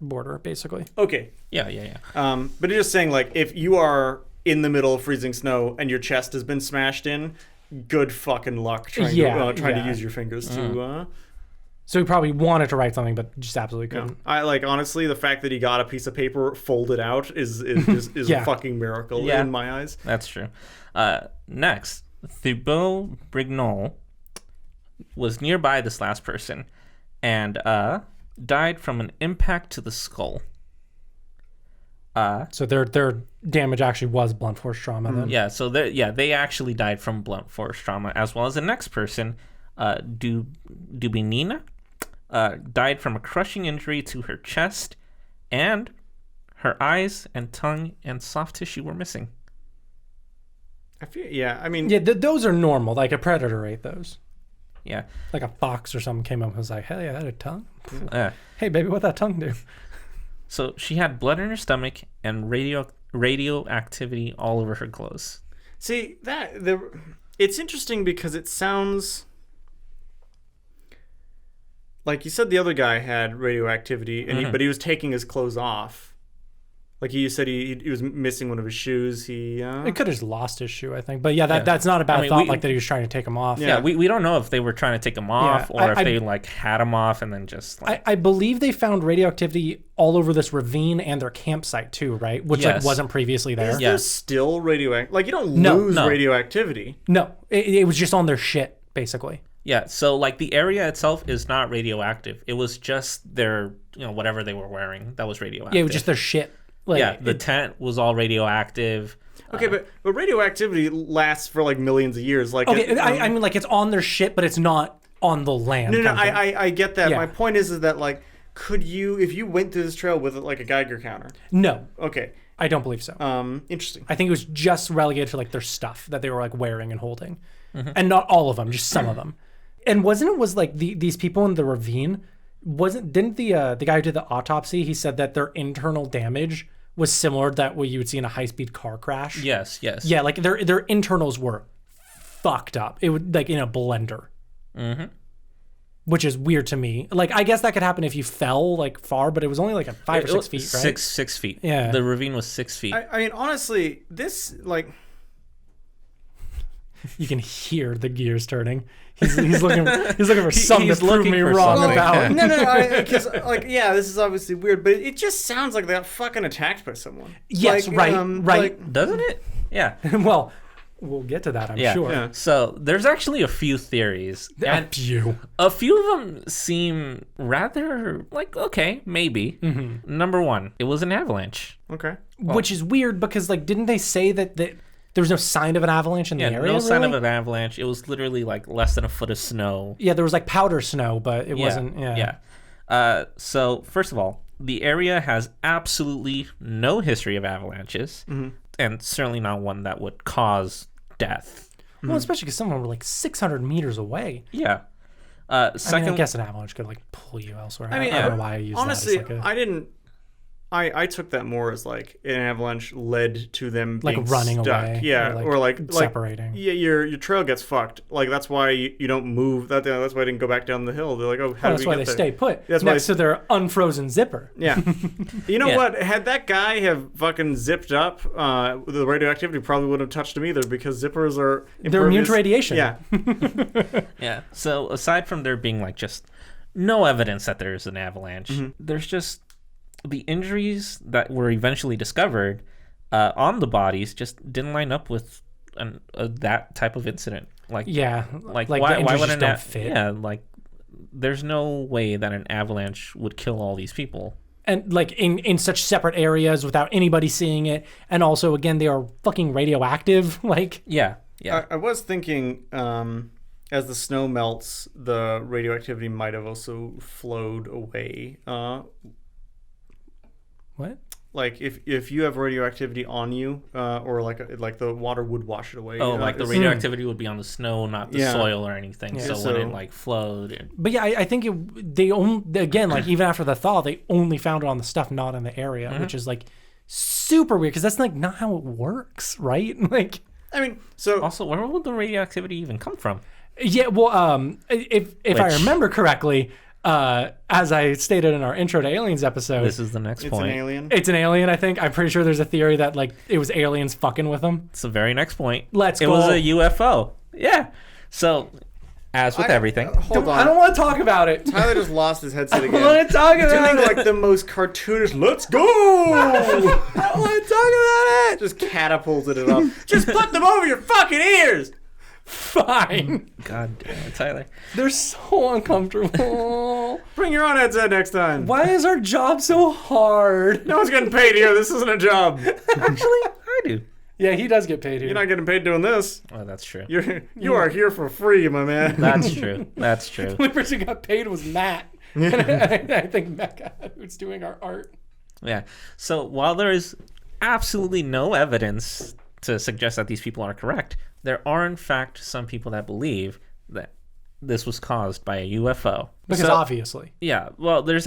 border, basically. Okay. Yeah. But it's just saying, like, if you are in the middle of freezing snow and your chest has been smashed in, good fucking luck trying to use your fingers to... So he probably wanted to write something, but just absolutely couldn't. I like, honestly, the fact that he got a piece of paper folded out is a fucking miracle in my eyes. That's true. Next, Thibaut Brignol was nearby this last person and died from an impact to the skull. So their damage actually was blunt force trauma then. Yeah, so they actually died from blunt force trauma, as well as the next person, Dubinina, died from a crushing injury to her chest, and her eyes and tongue and soft tissue were missing. Those are normal. Like a predator ate those. Yeah. Like a fox or something came up and was like, hey, I had a tongue. Yeah. Hey, baby, what'd that tongue do? So she had blood in her stomach and radioactivity all over her clothes. See, it's interesting because it sounds... Like you said, the other guy had radioactivity, and but he was taking his clothes off. Like you said, he was missing one of his shoes. It could have just lost his shoe, I think. But that's not a bad thought. Like that he was trying to take him off. Yeah, we don't know if they were trying to take him off or if they like had him off and then just. Like... I believe they found radioactivity all over this ravine and their campsite too, right? Which like wasn't previously there. Is there still radioactivity? Like you don't lose radioactivity. No, it was just on their shit basically. Yeah, so like the area itself is not radioactive. It was just their, whatever they were wearing that was radioactive. Yeah, it was just their shit. Like, the tent was all radioactive. Okay, but radioactivity lasts for like millions of years. Like, okay, I mean, like it's on their shit, but it's not on the land. No, I get that. Yeah. My point is that like, could you, if you went through this trail with like a Geiger counter? No. Okay. I don't believe so. Interesting. I think it was just relegated to like their stuff that they were like wearing and holding, and not all of them, just some of them. And was like these people in the ravine? Didn't the guy who did the autopsy? He said that their internal damage was similar to that what you would see in a high-speed car crash. Yes. Yeah, like their internals were fucked up. It would like in a blender. Which is weird to me. Like I guess that could happen if you fell like far, but it was only like 5 or 6 feet, right? 6 feet. Yeah, the ravine was 6 feet. I mean, honestly, this like. You can hear the gears turning. He's looking for something to prove me wrong about. No, because this is obviously weird, but it just sounds like they got fucking attacked by someone. Yes, like, right. Like, doesn't it? Yeah. Well, we'll get to that, I'm sure. Yeah. So there's actually a few theories. A few of them seem rather like, okay, maybe. Number one, it was an avalanche. Okay. Which is weird because like, didn't they say that there was no sign of an avalanche in the area? No sign of an avalanche. It was literally like less than a foot of snow. Yeah, there was like powder snow, but it wasn't. Yeah. So first of all, the area has absolutely no history of avalanches, and certainly not one that would cause death. Well, especially because some of them were like 600 meters away. Yeah. Second, I guess an avalanche could like pull you elsewhere. I mean, I don't know why I used honestly, that. Honestly, I didn't. I took that more as like an avalanche led to them being like running stuck. away, or like separating. Yeah, your trail gets fucked. Like that's why you don't move. That's why I didn't go back down the hill. They're like, that's why they stay put. That's next to their unfrozen zipper. Yeah, you know what? Had that guy have fucking zipped up, the radioactivity probably wouldn't have touched him either because zippers are impervious. They're immune to radiation. Yeah, yeah. So aside from there being like just no evidence that there's an avalanche, there's just the injuries that were eventually discovered on the bodies just didn't line up with that type of incident. Like Yeah. like the why injuries would just don't fit. Yeah, like there's no way that an avalanche would kill all these people. And like in such separate areas without anybody seeing it. And also, again, they are fucking radioactive. Like, Yeah. I was thinking, as the snow melts, the radioactivity might have also flowed away. what? Like if you have radioactivity on you, or like the water would wash it away. Oh, like the radioactivity would be on the snow, not the soil or anything. Yeah. So when it like flowed. But yeah, I think they only, again, like even after the thaw, they only found it on the stuff not in the area, which is like super weird because that's like not how it works, right? Like, I mean, so Also, where would the radioactivity even come from? yeah, well, if I remember correctly, as I stated in our intro to Aliens episode, This is the next it's point. an alien. it's an alien. I think I'm pretty sure there's a theory that like it was aliens fucking with them. It's the very next point. Let's It go. was a UFO. Yeah. So, as with everything, Hold on. I don't want to talk about it. Tyler just lost his headset I again. don't want to talk about Doing it. like the most cartoonish, let's go! I don't want to talk about it. Just catapulted it up. Just put them over your fucking ears! Fine. God damn it, Tyler. They're so uncomfortable. Bring your own headset next time. Why is our job so hard? No one's getting paid here. This isn't a job. Actually, I do. Yeah, he does get paid here. You're not getting paid doing this. Oh, that's true. You are here for free, my man. That's true. That's true. The only person who got paid was Matt. I think Mecca, who's doing our art. Yeah. So while there is absolutely no evidence to suggest that these people are correct, there are in fact some people that believe that this was caused by a UFO. Because So- obviously. Yeah. Well, there's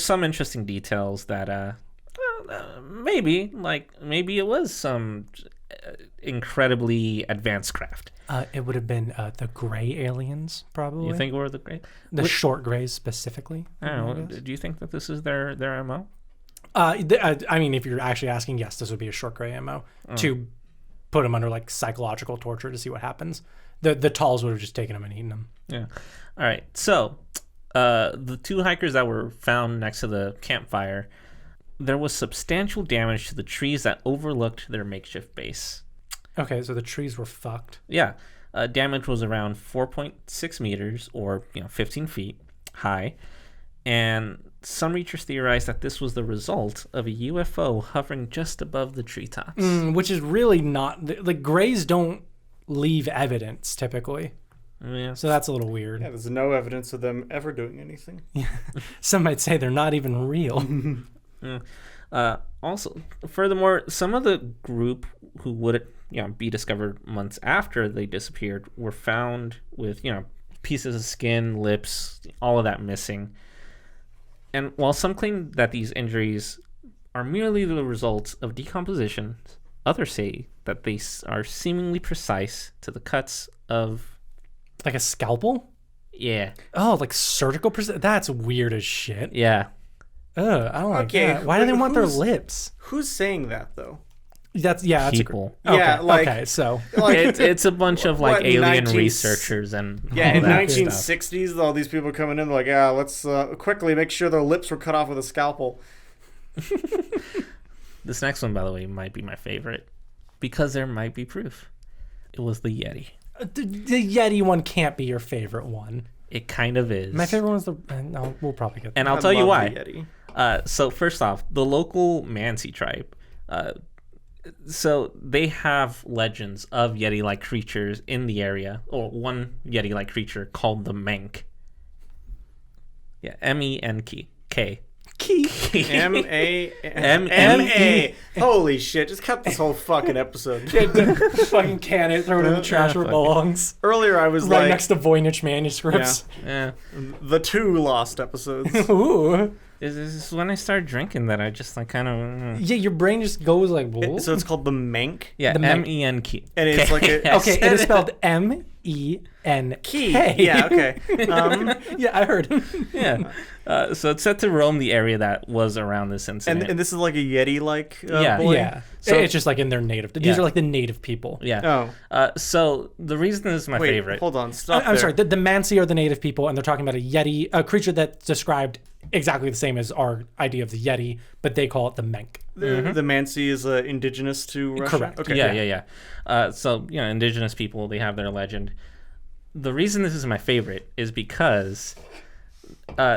some interesting details that maybe it was some incredibly advanced craft. It would have been the gray aliens, probably. You think it were the great? The short grays specifically. I don't know. Do you think that this is their MO? I mean, if you're actually asking, yes, this would be a short gray MO to put them under like psychological torture to see what happens. The talls would have just taken them and eaten them. Yeah. All right. So, the two hikers that were found next to the campfire, there was substantial damage to the trees that overlooked their makeshift base. Okay, so the trees were fucked. Yeah. Damage was around 4.6 meters or 15 feet high. And some researchers theorized that this was the result of a UFO hovering just above the treetops. Which is really not... Like, grays don't leave evidence, typically. Yeah. So that's a little weird. Yeah, there's no evidence of them ever doing anything. Some might say they're not even real. Also, furthermore, some of the group who would be discovered months after they disappeared were found with pieces of skin, lips, all of that missing. And while some claim that these injuries are merely the result of decomposition, others say that they are seemingly precise to the cuts of... Like a scalpel? Yeah. Oh, like surgical precision? That's weird as shit. Yeah. Ugh, I don't like Okay, that. Why do they want their who's- lips? Who's saying that, though? That's People. Okay, Yeah, like- okay, so... Like, It's a bunch of like What, alien 19 researchers and yeah, all in that 1960s, all these people coming in, like, yeah, let's quickly make sure their lips were cut off with a scalpel. This next one, by the way, might be my favorite because there might be proof. It was the Yeti. The Yeti one can't be your favorite one. It kind of is. My favorite one's the... No, we'll probably get that. And I'll I tell you love why. the Yeti. So first off, the local Mansi tribe. So they have legends of Yeti-like creatures in the area, or one Yeti-like creature called the Menk. Yeah, M-E-N-K. M-A... M-A. Holy shit, just cut this whole fucking episode. Fucking can it, throw it in the trash where it belongs. Earlier I was Right like... next to Voynich manuscripts. Yeah. The two lost episodes. Ooh. This is when I started drinking that I just like kind of... Yeah, your brain just goes like... Whoa. So it's called the Menk. Yeah, The Menk. M-E-N-K. And it's like a... Okay, it is spelled M-E-N-K. Yeah, okay. Yeah, I heard. Yeah. So it's set to roam the area that was around this incident. And this is like a Yeti-like Yeah. boy? Yeah. So- It's just like in their native... These Yeah. are like the native people. Yeah. Oh. So the reason this is my Wait, favorite. hold on. Stop I'm there. sorry, the Mansi are the native people, and they're talking about a Yeti, a creature that's described exactly the same as our idea of the Yeti, but they call it the Menk. The Mansi is indigenous to Russia? Correct. Okay. Yeah. So, indigenous people, they have their legend. The reason this is my favorite is because...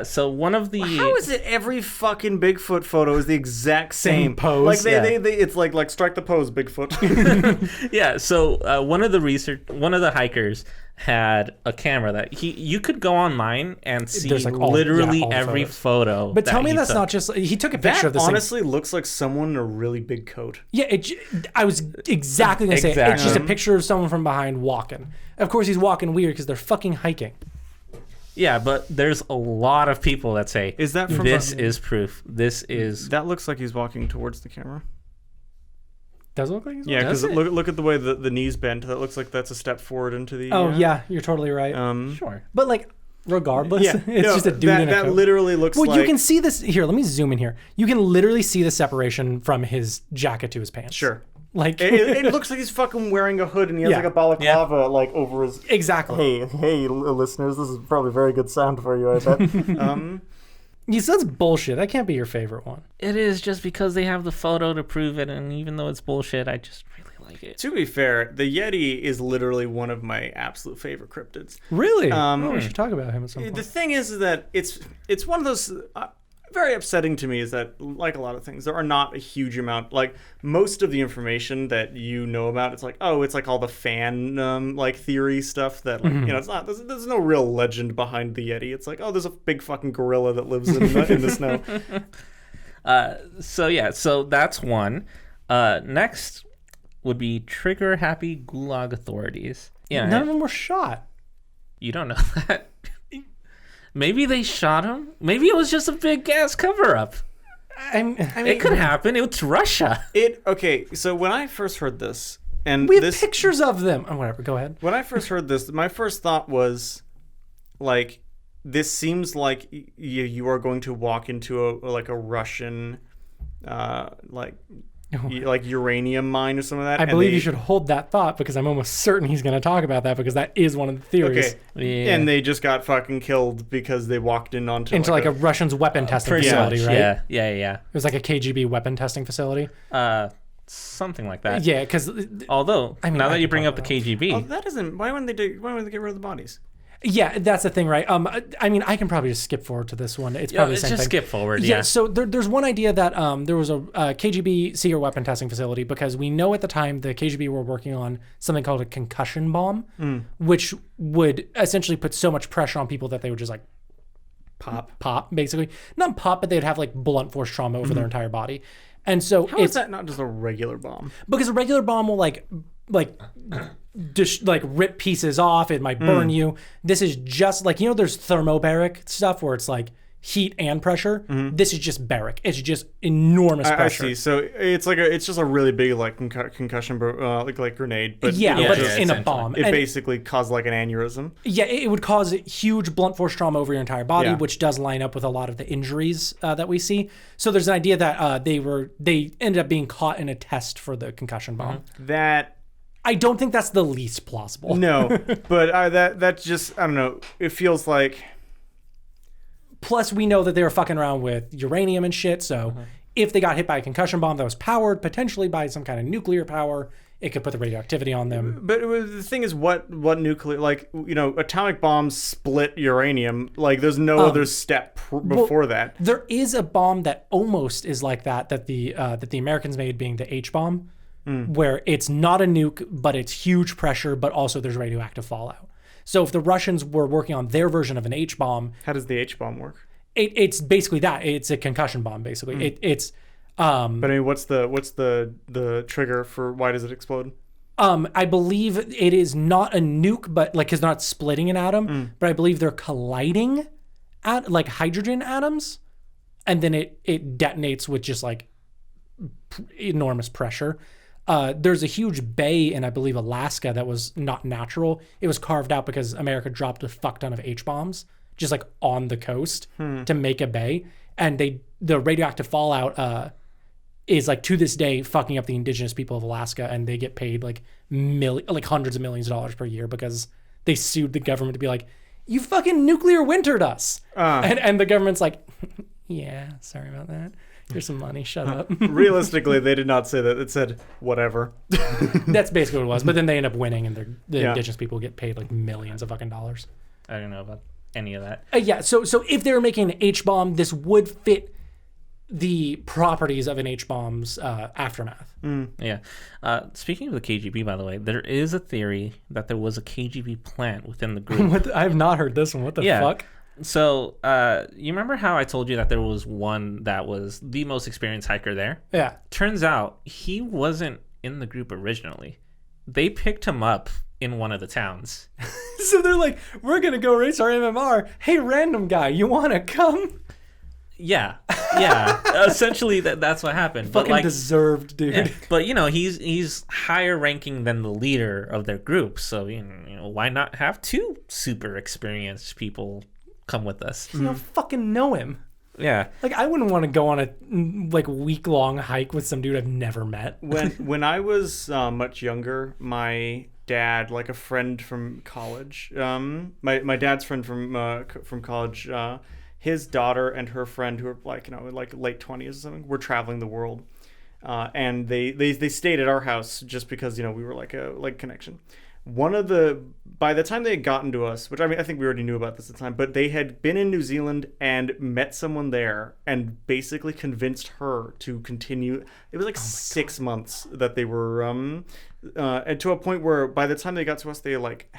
so one of the... How is it every fucking Bigfoot photo is the exact same pose? Like, they it's like strike the pose, Bigfoot. Yeah, so one of the hikers had a camera that you could go online and see all every photo. But tell me that's took. Not just... He took a picture of this honestly looks like someone in a really big coat. Yeah, I was exactly going to say it. It's just a picture of someone from behind walking. Of course, he's walking weird because they're fucking hiking. Yeah, but there's a lot of people that say, is that from this is proof. This is... That looks like he's walking towards the camera. Does it look like he's walking? Yeah, because look at the way the knees bend. That looks like that's a step forward into the... Oh, yeah, you're totally right. Sure. But, like, regardless, it's just a dude in a coat. That literally looks like... Well, you can see this... Here, let me zoom in here. You can literally see the separation from his jacket to his pants. Sure. Like it looks like he's fucking wearing a hood and he has like a balaclava like over his... Exactly. Hey, listeners, this is probably very good sound for you, I bet. That's bullshit. That can't be your favorite one. It is just because they have the photo to prove it, and even though it's bullshit, I just really like it. To be fair, the Yeti is literally one of my absolute favorite cryptids. Really? We should talk about him at some point. The thing is that it's one of those... very upsetting to me is that, like a lot of things, there are not a huge amount, like most of the information that you know about, it's like, oh, it's like all the fan like theory stuff that, like, it's not, there's no real legend behind the Yeti. It's like, oh, there's a big fucking gorilla that lives in the snow. So that's one. Next would be trigger happy Gulag authorities. Yeah, none of them were shot. You don't know that. Maybe they shot him. Maybe it was just a big gas cover-up. I mean, it could happen. It's Russia. Okay, so when I first heard this, and we have pictures of them. Oh, whatever. Go ahead. When I first heard this, my first thought was, like, this seems like you are going to walk into a Russian, like uranium mine or something like that. I believe you should hold that thought because I'm almost certain he's going to talk about that because that is one of the theories. Okay. Yeah. And they just got fucking killed because they walked into like a Russian's weapon testing facility, right? Yeah. It was like a KGB weapon testing facility. Something like that. Yeah, because although now that you bring up the KGB, that isn't. Why wouldn't they get rid of the bodies? Yeah, that's the thing, right? I mean, I can probably just skip forward to this one. It's probably the same thing. Just skip forward, yeah. So there's one idea that there was a KGB secret weapon testing facility because we know at the time the KGB were working on something called a concussion bomb, which would essentially put so much pressure on people that they would just like pop, basically. Not pop, but they'd have like blunt force trauma over their entire body. And so how is that not just a regular bomb? Because a regular bomb will just like rip pieces off. It might burn you. This is just like, there's thermobaric stuff where it's like heat and pressure. This is just baric. It's just enormous pressure. I see. So it's just a really big like concussion like grenade, but but it's in a bomb. It basically caused like an aneurysm. Yeah, it would cause huge blunt force trauma over your entire body, which does line up with a lot of the injuries that we see. So there's an idea that they ended up being caught in a test for the concussion bomb. That I don't think that's the least plausible. No, but that's just, I don't know. It feels like. Plus, we know that they were fucking around with uranium and shit. So if they got hit by a concussion bomb that was powered potentially by some kind of nuclear power, it could put the radioactivity on them. But the thing is, what nuclear, like, atomic bombs split uranium. Like, there's no other step before that. There is a bomb that almost is like that the Americans made, being the H bomb, where it's not a nuke, but it's huge pressure, but also there's radioactive fallout. So if the Russians were working on their version of an H bomb, how does the H bomb work? It's basically that. It's a concussion bomb, basically. But I mean, what's the trigger for why does it explode? I believe it is not a nuke, but like, because not splitting an atom, but I believe they're colliding at like hydrogen atoms, and then it detonates with just like enormous pressure. There's a huge bay in, I believe, Alaska that was not natural. It was carved out because America dropped a fuck ton of H-bombs just like on the coast to make a bay. And the radioactive fallout is like to this day fucking up the indigenous people of Alaska, and they get paid like hundreds of millions of dollars per year because they sued the government to be like, you fucking nuclear wintered us. And the government's like, yeah, sorry about that. Here's some money. Shut up. Realistically, they did not say that. It said whatever. That's basically what it was. But then they end up winning, and the indigenous people get paid like millions of fucking dollars. I don't know about any of that. Yeah. So if they were making an H-bomb, this would fit the properties of an H-bomb's aftermath. Yeah. Speaking of the KGB, by the way, there is a theory that there was a KGB plant within the group. I have not heard this one. What the fuck? So, you remember how I told you that there was one that was the most experienced hiker there? Yeah. Turns out he wasn't in the group originally. They picked him up in one of the towns. So they're like, we're going to go race our MMR. Hey, random guy, you want to come? Yeah. Essentially, that's what happened. Fucking but deserved, dude. Yeah, but, he's higher ranking than the leader of their group. So, why not have two super experienced people come with us? You don't fucking know him. Yeah. Like, I wouldn't want to go on a week-long hike with some dude I've never met. When I was much younger, my dad, like a friend from college, my dad's friend from college, his daughter and her friend, who were like late 20s or something, were traveling the world, and they stayed at our house just because we were like a connection. By the time they had gotten to us, which I think we already knew about this at the time, but they had been in New Zealand and met someone there and basically convinced her to continue. It was like 6 months that they were, and to a point where by the time they got to us, they like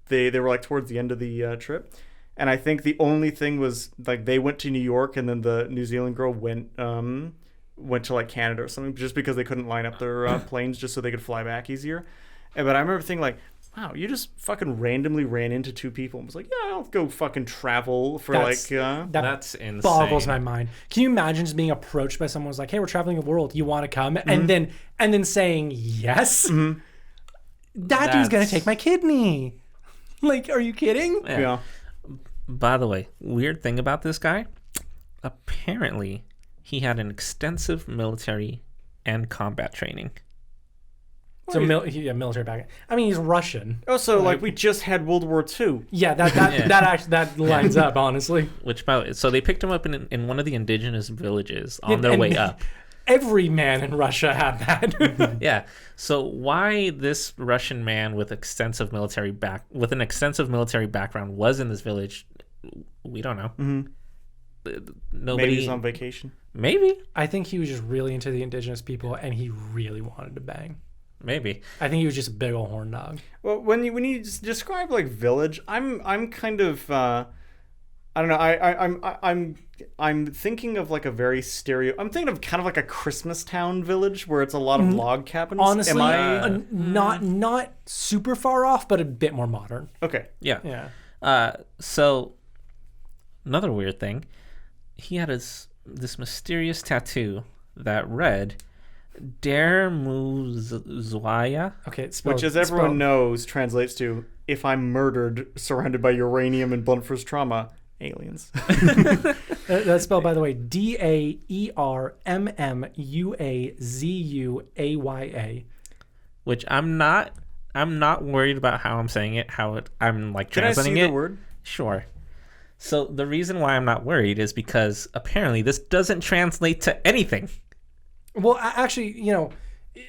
they were like towards the end of the trip. And I think the only thing was like they went to New York and then the New Zealand girl went to like Canada or something, just because they couldn't line up their planes just so they could fly back easier. But I remember thinking like, wow, you just fucking randomly ran into two people and was like, yeah, I'll go fucking travel for that's insane. Boggles my mind. Can you imagine just being approached by someone who's like, hey, we're traveling the world, you want to come? And then saying yes? Mm-hmm. That dude's gonna take my kidney. Like, are you kidding? Yeah. By the way, weird thing about this guy, apparently he had an extensive military and combat training. So military background. I mean, he's Russian. Also, like we just had World War II. Yeah, that lines up, honestly. Which, by the way, so they picked him up in one of the indigenous villages on their way up. Every man in Russia had that. Yeah. So why this Russian man with an extensive military background was in this village, we don't know. Mm-hmm. Nobody. Maybe he's on vacation. Maybe. I think he was just really into the indigenous people, and he really wanted to bang. Maybe. I think he was just a big old horn dog. Well, when you describe like village, I'm kind of I don't know. I'm thinking of like a very I'm thinking of kind of like a Christmas town village where it's a lot of log cabins. Honestly, not super far off, but a bit more modern. Okay. Yeah. So another weird thing, he had this mysterious tattoo that read Der Muzwaya. Okay, which, as everyone knows, translates to "if I'm murdered, surrounded by uranium and blunt force trauma, aliens." That's spelled, by the way, DAERMMUAZUAYA. Which I'm not worried about how I'm saying it. I'm like translating it. Can I see the word? Sure. So the reason why I'm not worried is because apparently this doesn't translate to anything. Well, actually,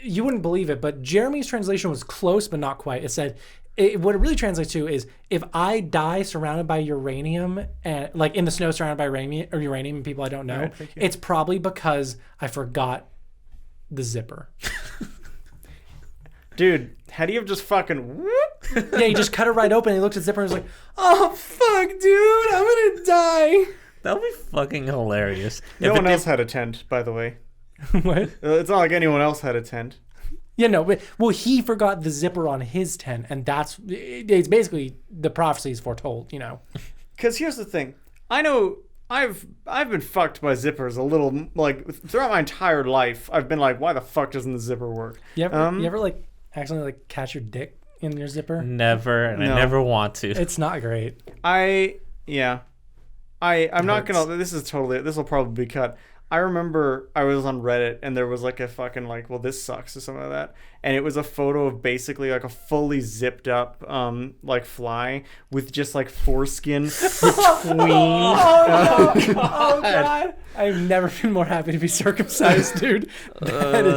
you wouldn't believe it, but Jeremy's translation was close, but not quite. It said, what it really translates to is, if I die surrounded by uranium, and like in the snow surrounded by uranium and people I don't know, right, it's probably because I forgot the zipper. Dude, had you have just fucking... Yeah, he just cut it right open. He looked at the zipper and was like, oh, fuck, dude, I'm going to die. That would be fucking hilarious. No one else had a tent, by the way. What? It's not like anyone else had a tent. Yeah, no, but he forgot the zipper on his tent, and it's basically the prophecies foretold, Because here's the thing. I know I've been fucked by zippers a little, like, throughout my entire life. I've been like, why the fuck doesn't the zipper work? You ever like, accidentally, like, catch your dick in your zipper? Never, and no. I never want to. It's not great. I'm not gonna, this will probably be cut. I remember I was on Reddit and there was like a fucking like, well, this sucks or something like that. And it was a photo of basically like a fully zipped up like fly with just like foreskin between. Oh God. I've never been more happy to be circumcised, dude. That is.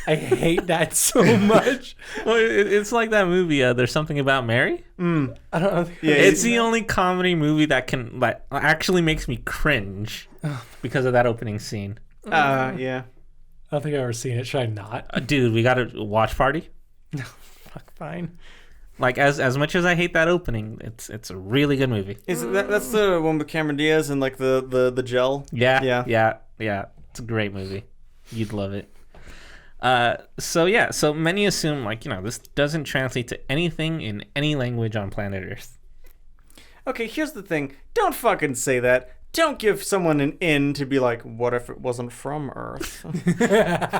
I hate that so much. Well, it's like that movie. There's Something About Mary. I don't know. Yeah, It's the only comedy movie that can like actually makes me cringe because of that opening scene. Yeah. I don't think I've ever seen it. Should I not? Dude, we got a watch party. Fuck, fine. Like as much as I hate that opening, it's a really good movie. That's the one with Cameron Diaz and like the gel? Yeah. It's a great movie. You'd love it. So many assume like, this doesn't translate to anything in any language on planet Earth. Okay, here's the thing. Don't fucking say that. Don't give someone an in to be like, what if it wasn't from Earth?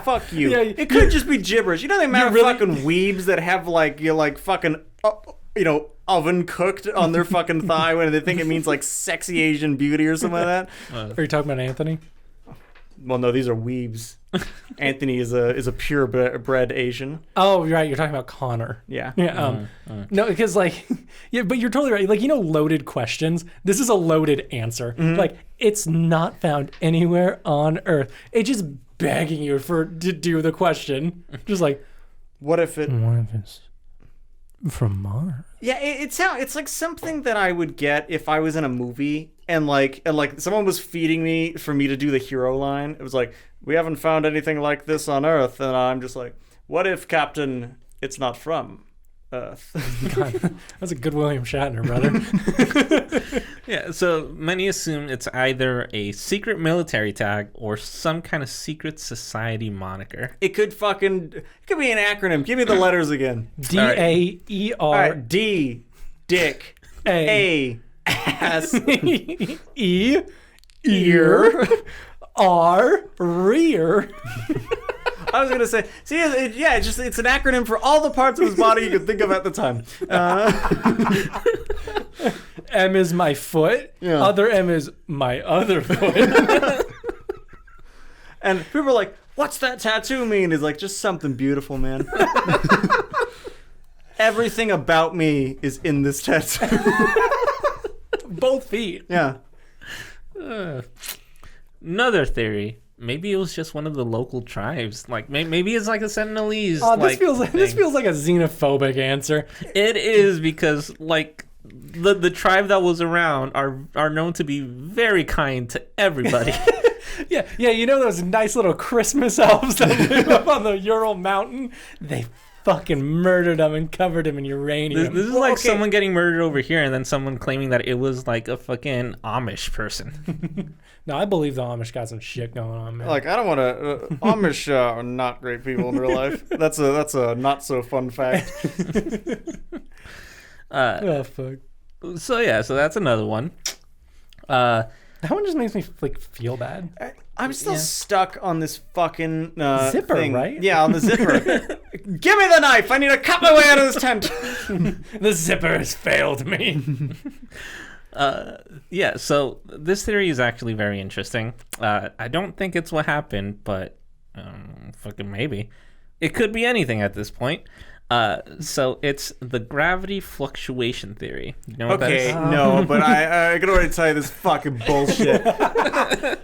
Fuck you. Yeah, it could just be gibberish. You know the amount of fucking weebs that have like, fucking, oven cooked on their fucking thigh when they think it means like sexy Asian beauty or something like that? Are you talking about Anthony? Well, no, these are weebs. Anthony is a purebred Asian. Oh, right. You're talking about Connor. Yeah. Yeah. No, because like, yeah, but you're totally right. Like, loaded questions. This is a loaded answer. Like, it's not found anywhere on Earth. It's just begging you to do the question. Just like, what if it's from Mars? Yeah, it's like something that I would get if I was in a movie and like someone was feeding me for me to do the hero line. It was like, we haven't found anything like this on Earth, and I'm just like, what if, Captain, it's not from Earth? God, that's a good William Shatner, brother. Yeah, so many assume it's either a secret military tag or some kind of secret society moniker. It could be an acronym. Give me the letters again. DAER. All right, D, dick. A, ass. E, ear. R, rear. I was gonna say, see, it's an acronym for all the parts of his body you could think of at the time. M is my foot. Yeah. Other M is my other foot. And people are like, "What's that tattoo mean?" He's like, "Just something beautiful, man." Everything about me is in this tattoo. Both feet. Yeah. Another theory. Maybe it was just one of the local tribes. Like maybe it's like a Sentinelese. This feels like a xenophobic answer. It is, because like the tribe that was around are known to be very kind to everybody. Yeah. Those nice little Christmas elves that live up on the Ural Mountain? They fucking murdered him and covered him in uranium. This is like someone getting murdered over here and then someone claiming that it was like a fucking Amish person. No, I believe the Amish got some shit going on, man. Like, I don't want to... Amish are not great people in real life. That's a not so fun fact. Oh, fuck. So that's another one. That one just makes me like feel bad. I'm still stuck on this fucking zipper, thing. Right? Yeah, on the zipper. Give me the knife! I need to cut my way out of this tent. The zipper has failed me. So this theory is actually very interesting. I don't think it's what happened, but fucking maybe. It could be anything at this point. So it's the gravity fluctuation theory. You know what that is? No, but I can already tell you this fucking bullshit.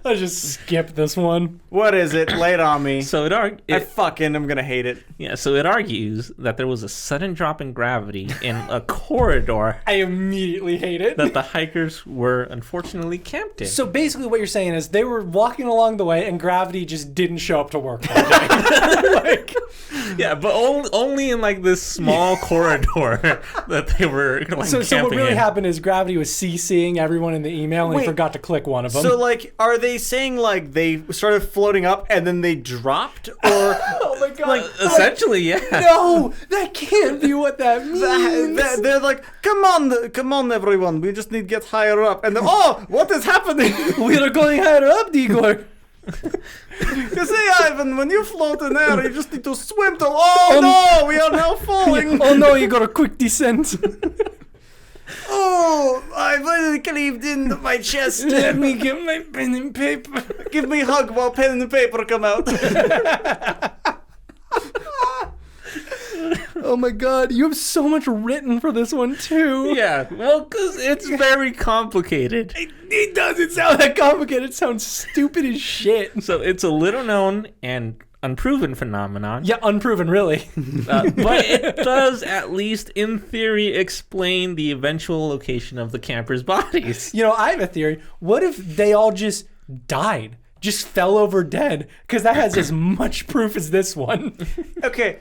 Let's just skip this one. What is it? Lay it on me. So I'm gonna hate it. Yeah, so it argues that there was a sudden drop in gravity in a corridor. I immediately hate it. That the hikers were unfortunately camped in. So basically what you're saying is they were walking along the way and gravity just didn't show up to work that day. Yeah, but only in like this small corridor that they were like so what really in. happened is gravity was CCing everyone in the email and he forgot to click one of them. So like, are they saying like they started floating up and then they dropped, or oh my god, like essentially, yeah. No, that can't be what that means. They're like, come on, everyone, we just need to get higher up, and then, what is happening? We are going higher up, Igor. You see, Ivan, when you float in air, you just need to swim to... Oh, no, we are now falling. Oh, no, you got a quick descent. Oh, I finally caved in my chest. Let me get my pen and paper. Give me a hug while pen and paper come out. Oh my god, you have so much written for this one too. Yeah, well, because it's very complicated. It doesn't sound that complicated. It sounds stupid as shit. So it's a little known and unproven phenomenon. Yeah, unproven, really. But it does, at least in theory, explain the eventual location of the campers' bodies. You know, I have a theory. What if they all just died? Just fell over dead? Because that has as much proof as this one. Okay.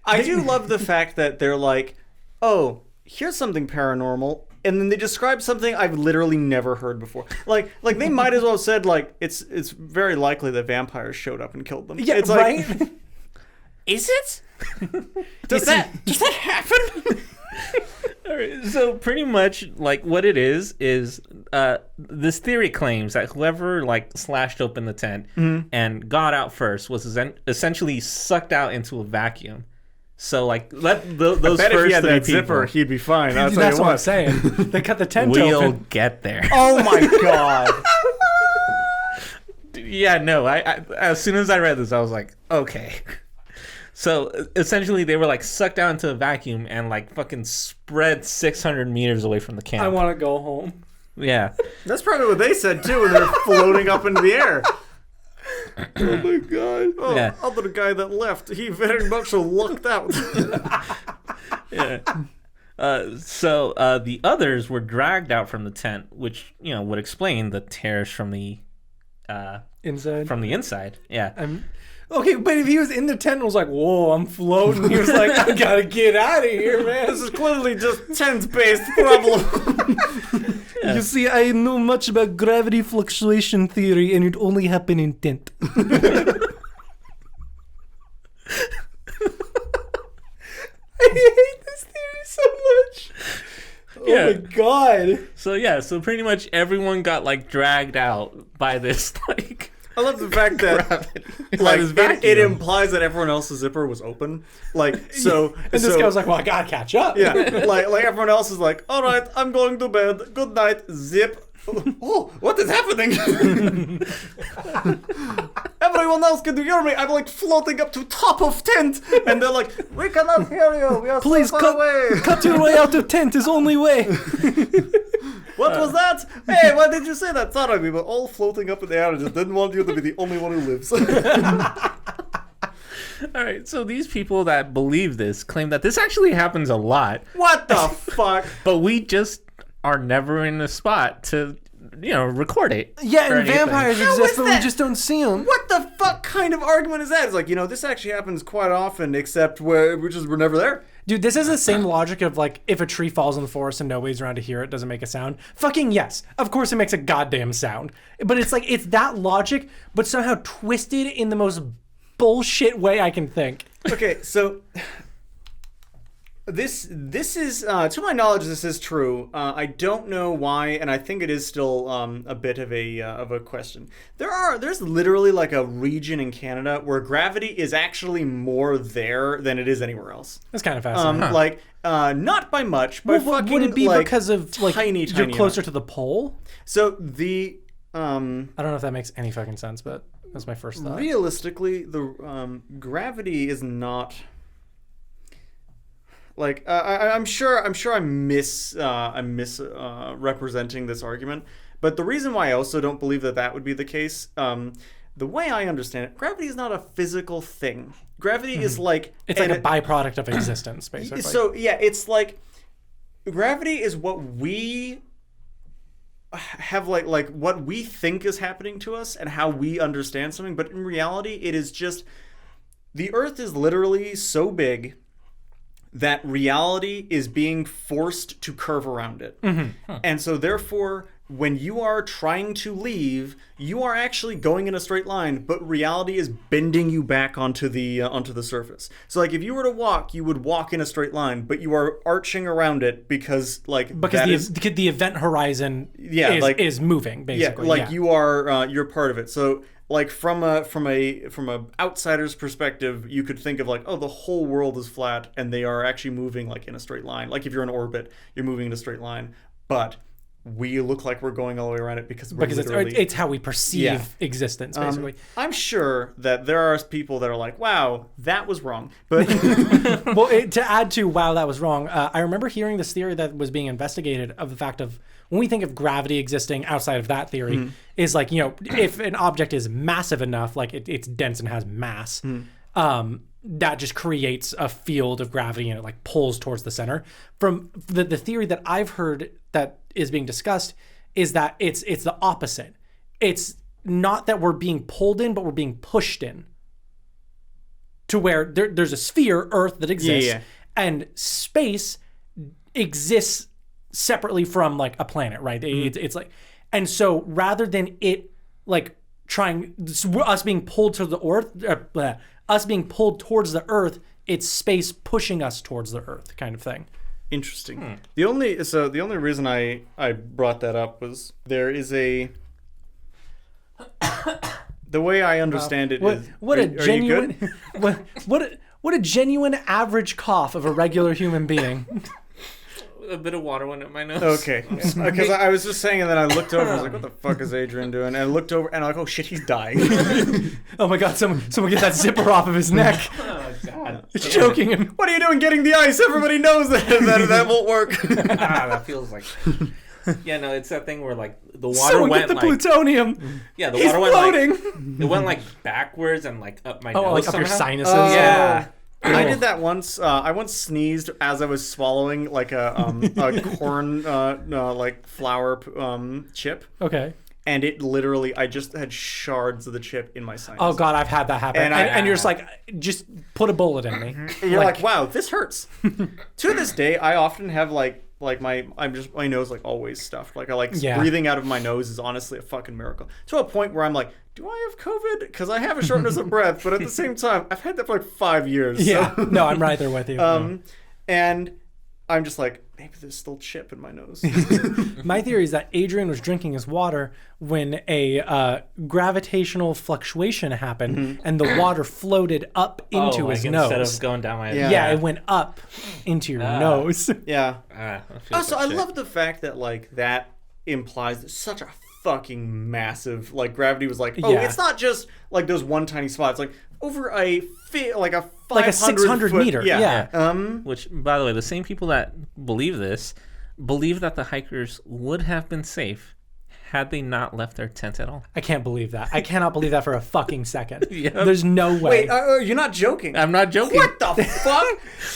I do love the fact that they're like, oh, here's something paranormal. And then they describe something I've literally never heard before. Like they might as well have said, like, it's very likely that vampires showed up and killed them. Yeah, it's right? Like, is it? Does that happen? All right, so pretty much, like, what it is this theory claims that whoever, like, slashed open the tent and got out first was essentially sucked out into a vacuum. So, like, let those I bet first if he had three that people, zipper, he'd be fine. That's what I'm saying. They cut the tent we'll open. get there. Oh my god. Yeah, no, I as soon as I read this, I was like, okay. So, essentially, they were, like, sucked out into a vacuum and, like, fucking spread 600 meters away from the camp. I want to go home. Yeah. That's probably what they said, too, when they're floating up into the air. Oh my god. Oh, Yeah. other guy that left, he very much lucked out. Yeah. So the others were dragged out from the tent, which, you know, would explain the tears from the Inside. From the inside. Yeah. Okay, but if he was in the tent and was like, whoa, I'm floating, he was like, I gotta get out of here, man. This is clearly just tent-based problem. Yeah. You see, I know much about gravity fluctuation theory, and it only happen in tent. I hate this theory so much. Yeah. Oh my god. So pretty much everyone got, like, dragged out by this, like... I love the fact that like it implies that everyone else's zipper was open. Like so and this guy was like, well, I gotta catch up. Yeah. like everyone else is like, all right, I'm going to bed. Good night. Zip. Oh, what is happening? Everyone else can hear me. I'm like floating up to top of tent, and they're like, we cannot hear you. We are Please so far away. Cut your way out of tent is only way. What was that? Hey, why did you say that? Sorry, we were all floating up in the air and just didn't want you to be the only one who lives. All right, so these people that believe this claim that this actually happens a lot. What the fuck? But we just are never in a spot to, you know, record it. Yeah, and vampires exist, but we just don't see them. What the fuck kind of argument is that? It's like, you know, this actually happens quite often, except we're never there. Dude, this is the same logic of, like, if a tree falls in the forest and nobody's around to hear it, doesn't make a sound. Fucking yes. Of course it makes a goddamn sound. But it's like, it's that logic, but somehow twisted in the most bullshit way I can think. Okay, so... This is, to my knowledge, this is true. I don't know why, and I think it is still a bit of a question. There's literally like a region in Canada where gravity is actually more there than it is anywhere else. That's kind of fascinating. Like, not by much, but fucking, would it be like, because of, like, tiny you're closer amount. to the pole? So the... I don't know if that makes any fucking sense, but that's my first thought. Realistically, the gravity is not... Like I'm sure I'm misrepresenting this argument, but the reason why I also don't believe that would be the case, the way I understand it, gravity is not a physical thing. Gravity is like it's like a byproduct of existence, basically. So yeah, it's like gravity is what we have like what we think is happening to us and how we understand something, but in reality, it is just the Earth is literally so big that reality is being forced to curve around it. And so therefore, when you are trying to leave, you are actually going in a straight line, but reality is bending you back onto the surface. So like if you were to walk, you would walk in a straight line, but you are arching around it because the event horizon is moving, basically. Yeah, like you are you're part of it. So like from a outsider's perspective, you could think of like, oh, the whole world is flat and they are actually moving like in a straight line. Like if you're in orbit, you're moving in a straight line, but we look like we're going all the way around it because it's how we perceive existence, basically. I'm sure that there are people that are like, wow, that was wrong. But well, to add to wow, that was wrong, I remember hearing this theory that was being investigated of the fact of when we think of gravity existing outside of that theory is like, if an object is massive enough, like it's dense and has mass, that just creates a field of gravity and it like pulls towards the center. From the theory that I've heard that is being discussed is that it's the opposite. It's not that we're being pulled in, but we're being pushed in to where there's a sphere, Earth, that exists, and space exists separately from like a planet, right? It's like, and so rather than it like us being pulled to the Earth, us being pulled towards the Earth, it's space pushing us towards the Earth, kind of thing. Interesting. The only reason I brought that up was there is the way I understand it is what a genuine what a genuine average cough of a regular human being. A bit of water went up my nose. Okay. Because I was just saying, and then I looked over, I was like, what the fuck is Adrian doing? And I looked over, and I'm like, oh shit, he's dying. Oh my god, someone get that zipper off of his neck. Oh god. It's choking him. What are you doing getting the ice? Everybody knows that won't work. That feels like... Yeah, no, it's that thing where like the water someone went get the plutonium. Yeah, the he's water floating. went like... It went like backwards and like up my nose like somehow. up your sinuses. Yeah. I did that once. I once sneezed as I was swallowing like a corn like flour chip. Okay. And it literally, I just had shards of the chip in my sinus. Oh god, I've had that happen. And you're just like, just put a bullet in me. And you're like, wow, this hurts. To this day, I often have like my nose like always stuffed. Like breathing out of my nose is honestly a fucking miracle. To a point where I'm like, do I have COVID? Because I have a shortness of breath, but at the same time, I've had that for like 5 years. Yeah. So. No, I'm right there with you. And I'm just like, maybe there's still chip in my nose. My theory is that Adrian was drinking his water when a gravitational fluctuation happened and the water floated up into his nose. Instead of going down my... Yeah, it went up into your nose. Yeah. Also, I love the fact that like that implies such a fucking massive, like gravity was like, it's not just like those one tiny spot. It's like over a 600 foot, meter. Yeah. Which, by the way, the same people that believe this believe that the hikers would have been safe had they not left their tent at all. I can't believe that. I cannot believe that for a fucking second. Yep. There's no way. Wait, you're not joking. I'm not joking. What the fuck?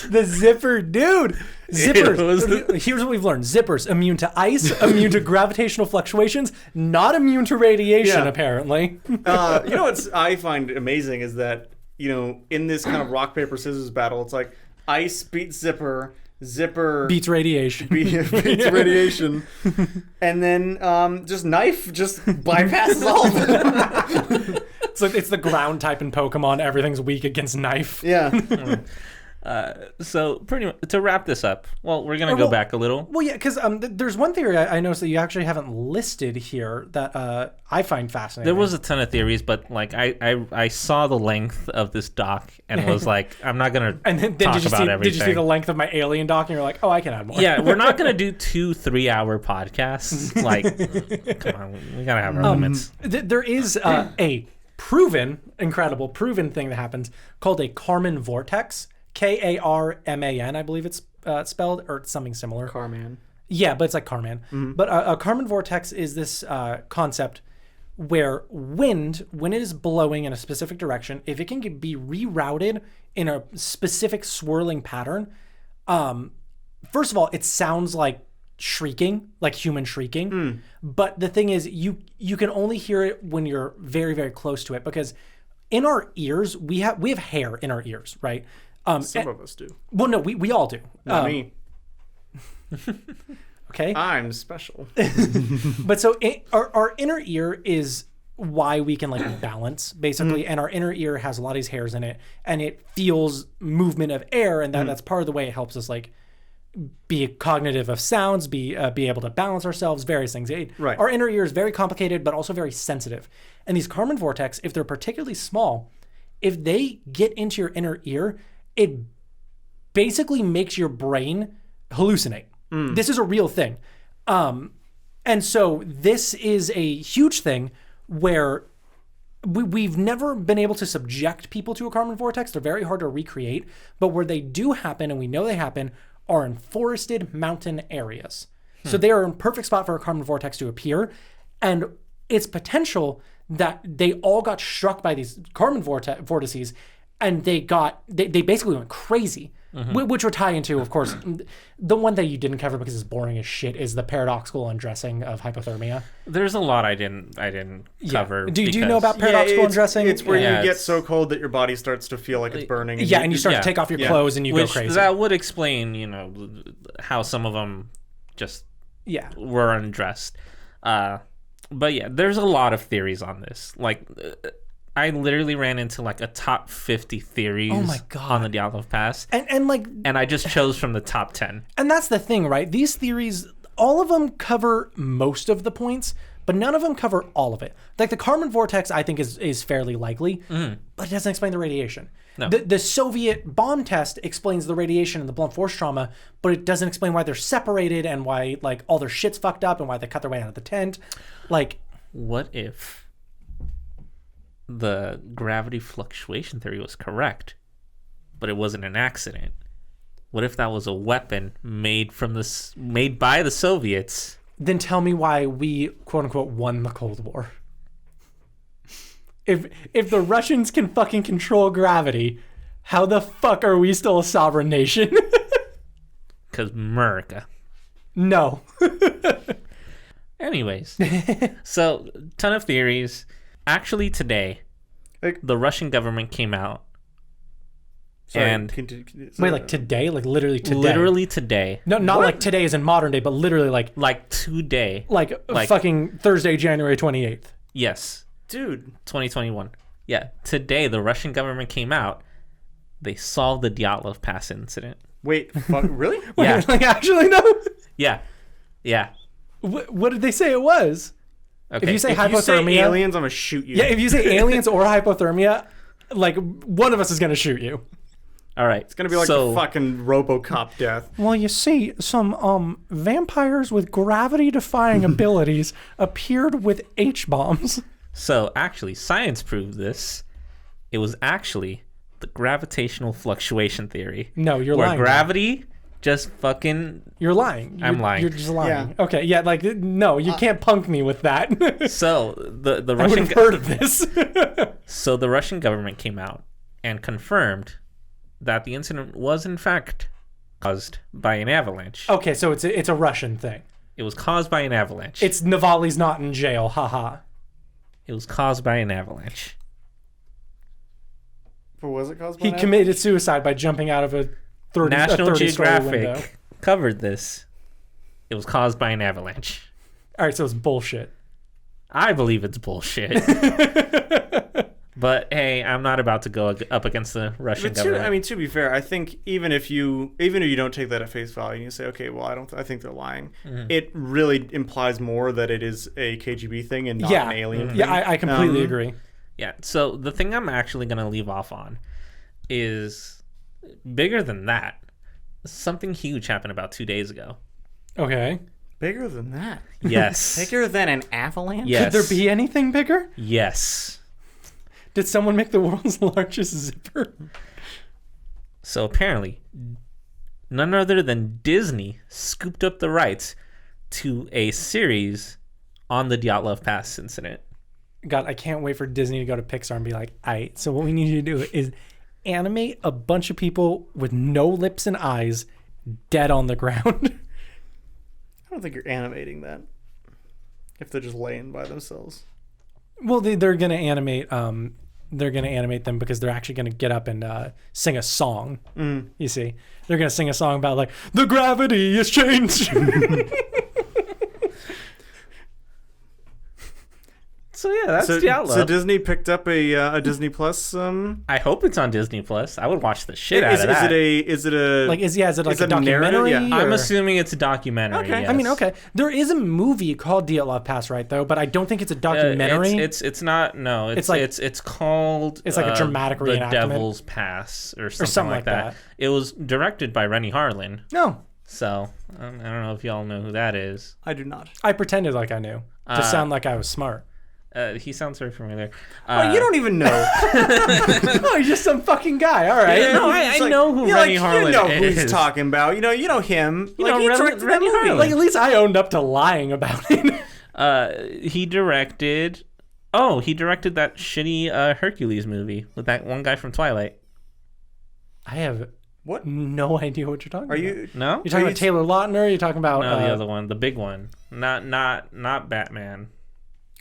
The zipper, dude. Zippers. Here's what we've learned. Zippers, immune to ice, immune to gravitational fluctuations, not immune to radiation, apparently. You know what I find amazing is that, in this kind of rock, paper, scissors battle, it's like ice beats zipper beats radiation. Beats radiation. And then just knife just bypasses all of it. It's the ground type in Pokemon. Everything's weak against knife. Yeah. So pretty much to wrap this up, we're gonna go back a little. Well, yeah, because there's one theory I noticed that you actually haven't listed here that I find fascinating. There was a ton of theories, but like I saw the length of this doc and was like, I'm not gonna talk about everything. Did you see the length of my alien doc and you're like, oh, I can add more? Yeah, we're not gonna do 2-3 hour podcasts. Like, come on, we gotta have our limits. There is a incredible proven thing that happens called a Carmen Vortex. Karman, I believe it's spelled, or something similar. Carman. Yeah, but it's like Carman. Mm-hmm. But a Carmen Vortex is this concept where wind, when it is blowing in a specific direction, if it can be rerouted in a specific swirling pattern, first of all, it sounds like shrieking, like human shrieking. But the thing is, you can only hear it when you're very, very close to it, because in our ears, we have hair in our ears, right? Some of us do. Well, no, we all do. Not me. Okay. I'm special. But so our inner ear is why we can like balance, basically, and our inner ear has a lot of these hairs in it, and it feels movement of air, and that's part of the way it helps us like be cognitive of sounds, be able to balance ourselves, various things. Right. Our inner ear is very complicated, but also very sensitive. And these Carmen Vortex, if they're particularly small, if they get into your inner ear, it basically makes your brain hallucinate. This is a real thing. And so this is a huge thing where we've never been able to subject people to a Carmen Vortex. They're very hard to recreate, but where they do happen, and we know they happen, are in forested mountain areas. So they are a perfect spot for a Carmen Vortex to appear. And it's potential that they all got struck by these Carmen vortices, and they basically went crazy. Which would tie into, of course, the one that you didn't cover because it's boring as shit is the paradoxical undressing of hypothermia. There's a lot I didn't cover. Do you know about paradoxical undressing? It's where you get so cold that your body starts to feel like it's burning. And you start to take off your clothes and you go crazy. That would explain, how some of them just were undressed. But yeah, there's a lot of theories on this. Like, I literally ran into like a top 50 theories on the Dyatlov Pass. And I just chose from the top 10. And that's the thing, right? These theories, all of them cover most of the points, but none of them cover all of it. Like the Carmen Vortex, I think is fairly likely, but it doesn't explain the radiation. No. The Soviet bomb test explains the radiation and the blunt force trauma, but it doesn't explain why they're separated and why like all their shit's fucked up and why they cut their way out of the tent. Like, what if the gravity fluctuation theory was correct, but it wasn't an accident? What if that was a weapon made by the Soviets? Then tell me why we quote unquote won the Cold War. If the Russians can fucking control gravity, how the fuck are we still a sovereign nation? Because America. No. Anyways, so ton of theories. Actually, today, the Russian government came out. Wait, like today? Like literally today? Literally today. No, not like today as in modern day, but literally like today. Like fucking Thursday, January 28th. Yes. Dude. 2021. Yeah. Today, the Russian government came out. They solved the Dyatlov Pass incident. Wait, really? Yeah. Wait, like actually, no? Yeah. Yeah. What did they say it was? Okay. If you say hypothermia, you say aliens, I'm gonna shoot you. Yeah, if you say aliens or hypothermia, like one of us is gonna shoot you. All right, it's gonna be like the fucking RoboCop death. Well, you see, some vampires with gravity-defying abilities appeared with H-bombs. So actually, science proved this. It was actually the gravitational fluctuation theory. No, you're lying. Where gravity just fucking... You're lying. I'm lying. You're just lying. Yeah. Okay, yeah, like, no, you can't punk me with that. So, the Russian... I would have heard of this. So, the Russian government came out and confirmed that the incident was, in fact, caused by an avalanche. Okay, so it's a Russian thing. It was caused by an avalanche. It's Navalny's not in jail, haha. It was caused by an avalanche. But was it caused by He committed suicide by jumping out of a 30-story National Geographic window. Covered this. It was caused by an avalanche. All right, so it's bullshit. I believe it's bullshit. But hey, I'm not about to go up against the Russian government. To be fair, I think even if you don't take that at face value and you say, okay, well, I think they're lying, it really implies more that it is a KGB thing and not an alien thing. Yeah, I completely agree. Yeah, so the thing I'm actually going to leave off on is bigger than that. Something huge happened about 2 days ago. Okay. Bigger than that? Yes. Bigger than an avalanche? Yes. Could there be anything bigger? Yes. Did someone make the world's largest zipper? So apparently, none other than Disney scooped up the rights to a series on the Dyatlov Pass incident. God, I can't wait for Disney to go to Pixar and be like, all right, so what we need you to do is animate a bunch of people with no lips and eyes dead on the ground. I don't think you're animating that if they're just laying by themselves. Well, they're going to animate them because they're actually going to get up and sing a song. You see, they're going to sing a song about like the gravity has changed. So yeah, that's Dyatlov. So Disney picked up a Disney Plus. I hope it's on Disney Plus. I would watch the shit out of that. Is it a documentary? Yeah. I'm assuming it's a documentary. Okay. Yes. I mean, okay. There is a movie called Dyatlov Pass, right? Though, but I don't think it's a documentary. It's not. No, it's called. It's like a dramatic reenactment. The Devil's Pass or something like that. It was directed by Rennie Harlin. No. So I don't know if y'all know who that is. I do not. I pretended like I knew to sound like I was smart. He sounds very familiar. You don't even know. Oh, you're just some fucking guy. All right. Yeah, no, I know who Rennie Harlin is. You know who he's talking about. You know him. You know, he directed that movie. Harlin. Like, at least I owned up to lying about it. He directed. Oh, he directed that shitty Hercules movie with that one guy from Twilight. I have no idea what you're talking about. No? You're talking about Taylor Lautner? You're talking about No, the other one, the big one. Not Batman.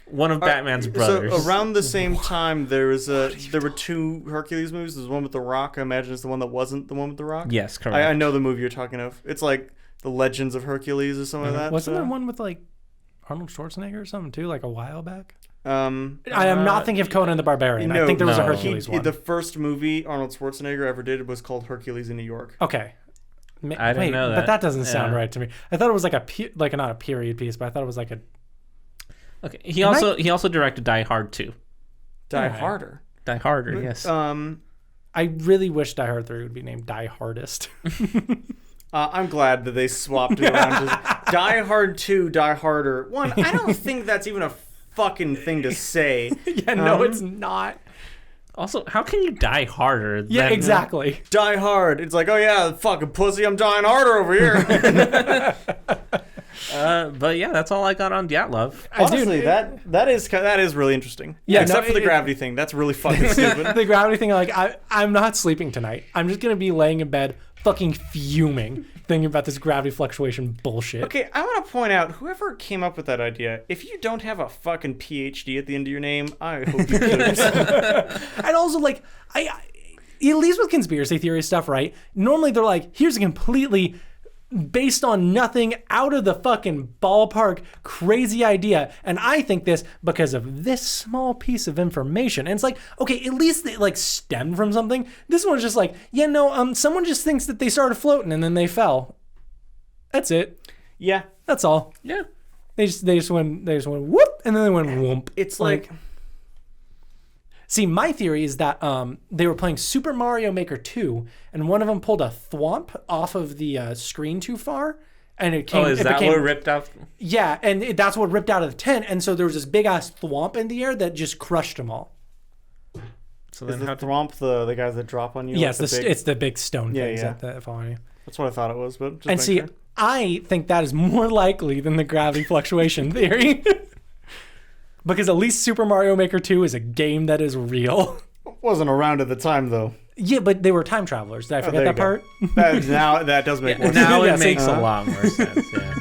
One of Batman's brothers. So around the same time, there were two Hercules movies. There's one with The Rock. I imagine it's the one that wasn't the one with The Rock. Yes, correct. I know the movie you're talking of. It's like The Legends of Hercules or something like that. Wasn't there one with like Arnold Schwarzenegger or something too, like a while back? I am not thinking of Conan the Barbarian. I think there was a Hercules one. The first movie Arnold Schwarzenegger ever did was called Hercules in New York. Okay. I didn't know that. But that doesn't sound right to me. I thought it was like not a period piece, but I thought it was like a. Okay. He also directed Die Hard 2. Die Harder. Die Harder, yes. I really wish Die Hard 3 would be named Die Hardest. I'm glad that they swapped it around. Die Hard 2, Die Harder. One, I don't think that's even a fucking thing to say. Yeah, no, it's not. Also, how can you die harder? Yeah, exactly. Die hard. It's like, oh yeah, fucking pussy, I'm dying harder over here. But yeah, that's all I got on Dyatlov. Honestly, that is really interesting. Yeah, except for the gravity thing. That's really fucking stupid. The gravity thing, like I'm not sleeping tonight. I'm just gonna be laying in bed, fucking fuming, thinking about this gravity fluctuation bullshit. Okay, I want to point out, whoever came up with that idea, if you don't have a fucking PhD at the end of your name, I hope you kill yourself. And also, like, I at least with conspiracy theory stuff, right? Normally they're like, here's a completely based on nothing, out of the fucking ballpark, crazy idea, and I think this because of this small piece of information. And it's like, okay, at least it like stemmed from something. This one's just like, yeah, no, someone just thinks that they started floating and then they fell. That's it. Yeah, that's all. Yeah, they just went whoop, and then they went whoomp. It's like see, my theory is that they were playing Super Mario Maker 2, and one of them pulled a thwomp off of the screen too far, and it came. Oh, is that what ripped off? Yeah, and that's what ripped out of the tent, and so there was this big ass thwomp in the air that just crushed them all. So then, is the thwomp the guys that drop on you? Yes, like it's the big stone things that fall on you. That's what I thought it was, but just sure. I think that is more likely than the gravity fluctuation theory. Because at least Super Mario Maker 2 is a game that is real. Wasn't around at the time, though. Yeah, but they were time travelers. Did I forget that part? That does make more sense. Now it makes a lot more sense, yeah.